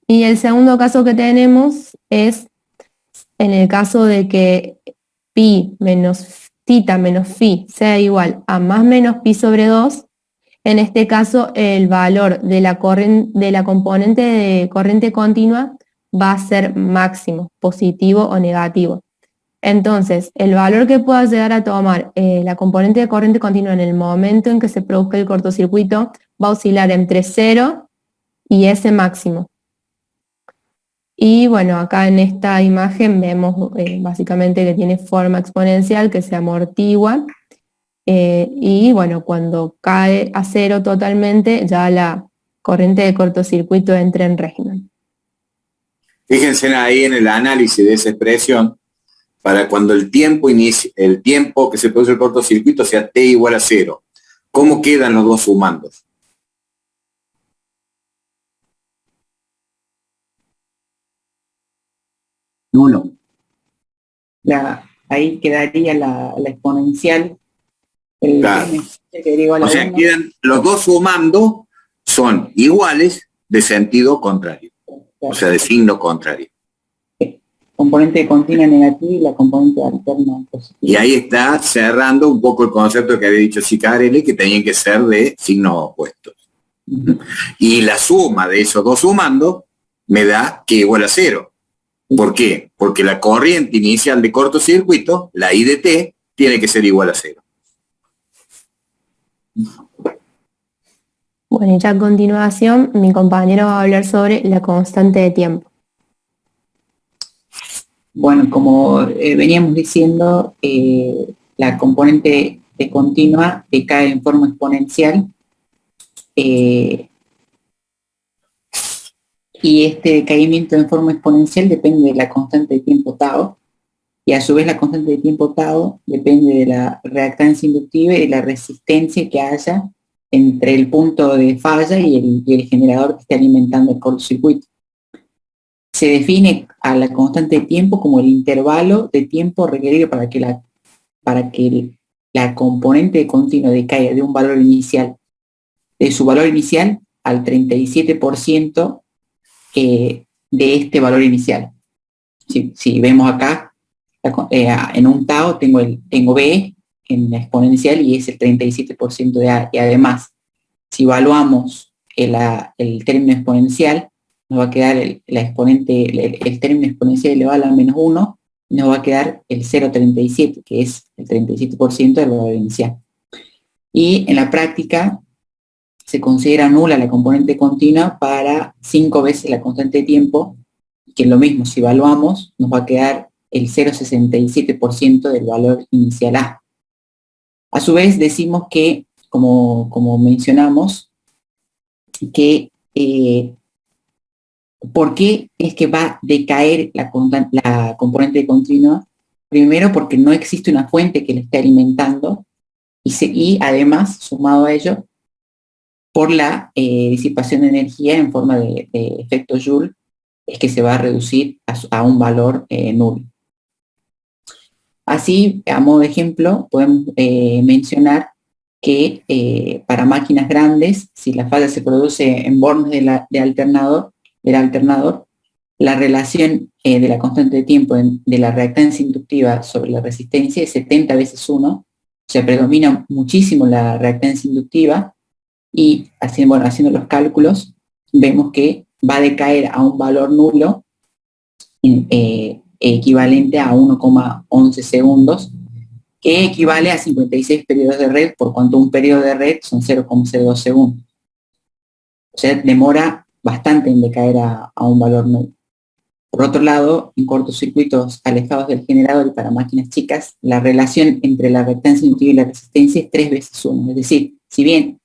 Y el segundo caso que tenemos es en el caso de que pi menos tita menos phi sea igual a más menos pi sobre 2, en este caso el valor de la componente de corriente continua va a ser máximo, positivo o negativo. Entonces, el valor que pueda llegar a tomar la componente de corriente continua en el momento en que se produzca el cortocircuito va a oscilar entre 0 y ese máximo. Y bueno, acá en esta imagen vemos básicamente que tiene forma exponencial que se amortigua y bueno, cuando cae a 0 totalmente ya la corriente de cortocircuito entra en régimen. Fíjense ahí en el análisis de esa expresión, para cuando el tiempo que se produce el cortocircuito sea t igual a 0. ¿Cómo quedan los dos sumandos? Nulo. Ahí quedaría la exponencial. Claro. Que deriva a la O sea, 1. quedan los dos sumando, son iguales de sentido contrario, o sea, de signo contrario. Componente continua negativa y la componente alterna positiva. Y ahí está cerrando un poco el concepto que había dicho Cicarelli, que tenían que ser de signos opuestos. Y la suma de esos dos sumandos me da que igual a 0. ¿Por qué? Porque la corriente inicial de cortocircuito, la I de T, tiene que ser igual a 0. Bueno, y ya a continuación mi compañero va a hablar sobre la constante de tiempo. Bueno, como veníamos diciendo, la componente de continua decae en forma exponencial y este decaimiento en forma exponencial depende de la constante de tiempo tau, y a su vez la constante de tiempo tau depende de la reactancia inductiva y de la resistencia que haya entre el punto de falla y el generador que esté alimentando el cortocircuito. Se define a la constante de tiempo como el intervalo de tiempo requerido para que la componente de continuo decaiga de un valor inicial, de su valor inicial al 37% de este valor inicial. Si vemos acá, en un tau tengo B en la exponencial y es el 37% de A. Y además, si evaluamos el término exponencial, nos va a quedar el término exponencial elevado a la menos 1, y nos va a quedar el 0,37, que es el 37% del valor inicial. Y en la práctica se considera nula la componente continua para 5 veces la constante de tiempo, que es lo mismo, si evaluamos, nos va a quedar el 0,67% del valor inicial A. A su vez decimos que, como mencionamos, que ¿por qué es que va a decaer la componente continua? Primero, porque no existe una fuente que le esté alimentando y además, sumado a ello, por la disipación de energía en forma de efecto Joule, es que se va a reducir a un valor nulo. Así, a modo de ejemplo, podemos mencionar que para máquinas grandes, si la falla se produce en bornes del alternador, la relación de la constante de tiempo de la reactancia inductiva sobre la resistencia es 70 veces 1, o sea, predomina muchísimo la reactancia inductiva, y haciendo los cálculos, vemos que va a decaer a un valor nulo equivalente a 1,11 segundos, que equivale a 56 periodos de red, por cuanto un periodo de red son 0,02 segundos. O sea, demora bastante en decaer a un valor nulo. Por otro lado, en cortocircuitos alejados del generador y para máquinas chicas, la relación entre la reactancia inductiva y la resistencia es 3 veces 1. Es decir, si bien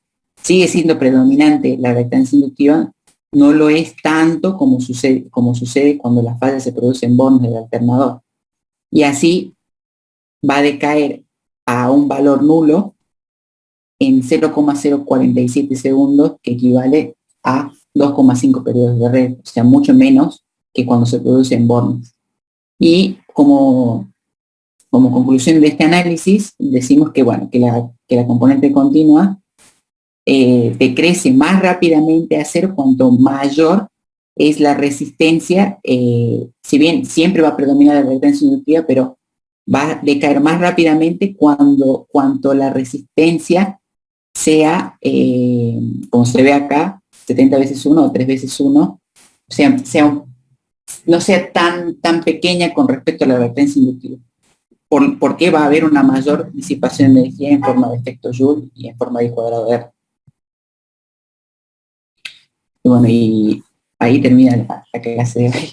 sigue siendo predominante la reactancia inductiva, no lo es tanto como sucede cuando la falla se produce en bornes del alternador. Y así va a decaer a un valor nulo en 0,047 segundos, que equivale a 2,5 periodos de red, o sea, mucho menos que cuando se produce en bornes. Y como conclusión de este análisis, decimos que la componente continua decrece más rápidamente a 0 cuanto mayor es la resistencia, si bien siempre va a predominar la reactancia inductiva, pero va a decaer más rápidamente cuanto la resistencia sea, como se ve acá, 70 veces 1 o 3 veces 1, no sea tan pequeña con respecto a la reactancia inductiva. Porque va a haber una mayor disipación de energía en forma de efecto Joule y en forma de cuadrado de R. Y bueno, y ahí termina la clase de hoy.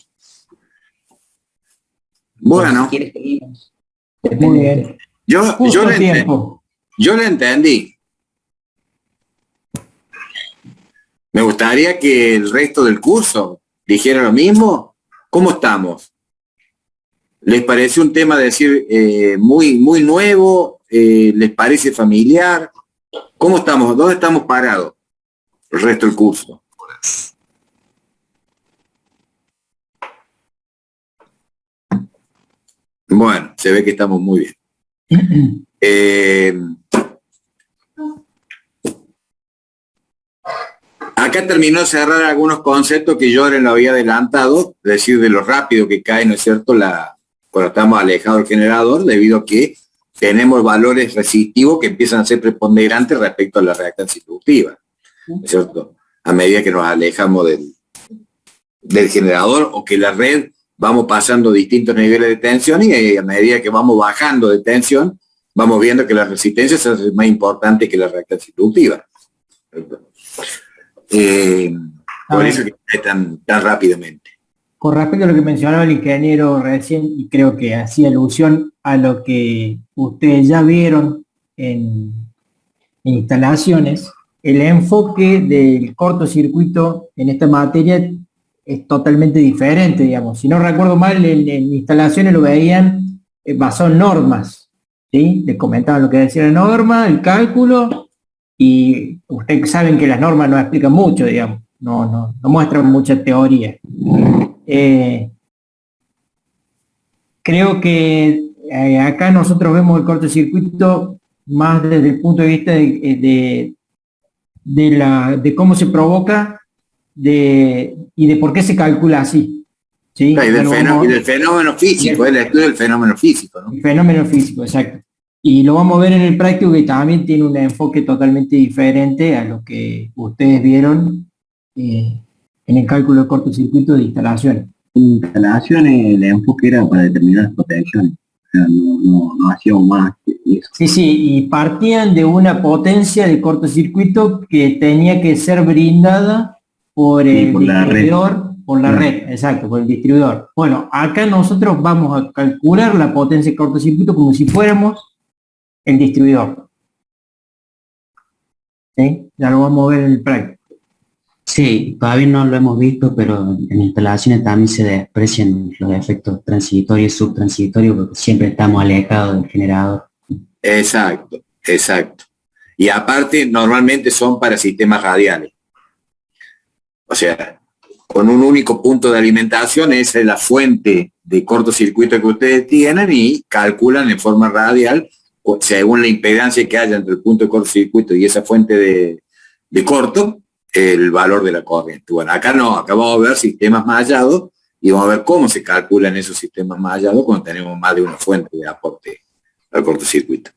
Bueno, Si quieres, seguimos. Muy bien. Justo a tiempo. Yo lo entendí. Me gustaría que el resto del curso dijera lo mismo. ¿Cómo estamos? ¿Les parece un tema, decir, muy nuevo? ¿Les parece familiar? ¿Cómo estamos? ¿Dónde estamos parados el resto del curso? Bueno, se ve que estamos muy bien. Acá terminó de cerrar algunos conceptos que yo les lo había adelantado, es decir, de lo rápido que cae, ¿no es cierto?, cuando estamos alejados del generador, debido a que tenemos valores resistivos que empiezan a ser preponderantes respecto a la reactancia inductiva, ¿no es cierto?, a medida que nos alejamos del generador, o que la red vamos pasando distintos niveles de tensión, y a medida que vamos bajando de tensión, vamos viendo que la resistencia se hace más importante que la reactancia inductiva. Por eso que cae tan rápidamente. Con respecto a lo que mencionaba el ingeniero recién, y creo que hacía alusión a lo que ustedes ya vieron en instalaciones, el enfoque del cortocircuito en esta materia es totalmente diferente, digamos. Si no recuerdo mal, en instalaciones lo veían basado en normas, ¿sí? Les comentaban lo que decía la norma, el cálculo, y ustedes saben que las normas no explican mucho, digamos, no muestran mucha teoría. Creo que acá nosotros vemos el cortocircuito más desde el punto de vista de cómo se provoca y de por qué se calcula así. ¿Sí? Y del fenómeno físico, el estudio del fenómeno físico, ¿no? El fenómeno físico, exacto. Y lo vamos a ver en el práctico, que también tiene un enfoque totalmente diferente a lo que ustedes vieron en el cálculo de cortocircuito de instalaciones. En instalaciones el enfoque era para determinar las potencias, o sea, no hacíamos más que eso. Sí, y partían de una potencia de cortocircuito que tenía que ser brindada por el distribuidor, por la red, exacto, por el distribuidor. Bueno, acá nosotros vamos a calcular la potencia de cortocircuito como si fuéramos el distribuidor. ¿Sí? Ya lo vamos a ver en el práctico. Sí, todavía no lo hemos visto, pero en instalaciones también se desprecian los efectos transitorios y subtransitorios, porque siempre estamos alejados del generador. Exacto. Y aparte, normalmente son para sistemas radiales. O sea, con un único punto de alimentación, esa es la fuente de cortocircuito que ustedes tienen, y calculan en forma radial, según la impedancia que haya entre el punto de cortocircuito y esa fuente de corto, el valor de la corriente. Bueno, acá no, acá vamos a ver sistemas mallados y vamos a ver cómo se calculan esos sistemas mallados cuando tenemos más de una fuente de aporte al cortocircuito.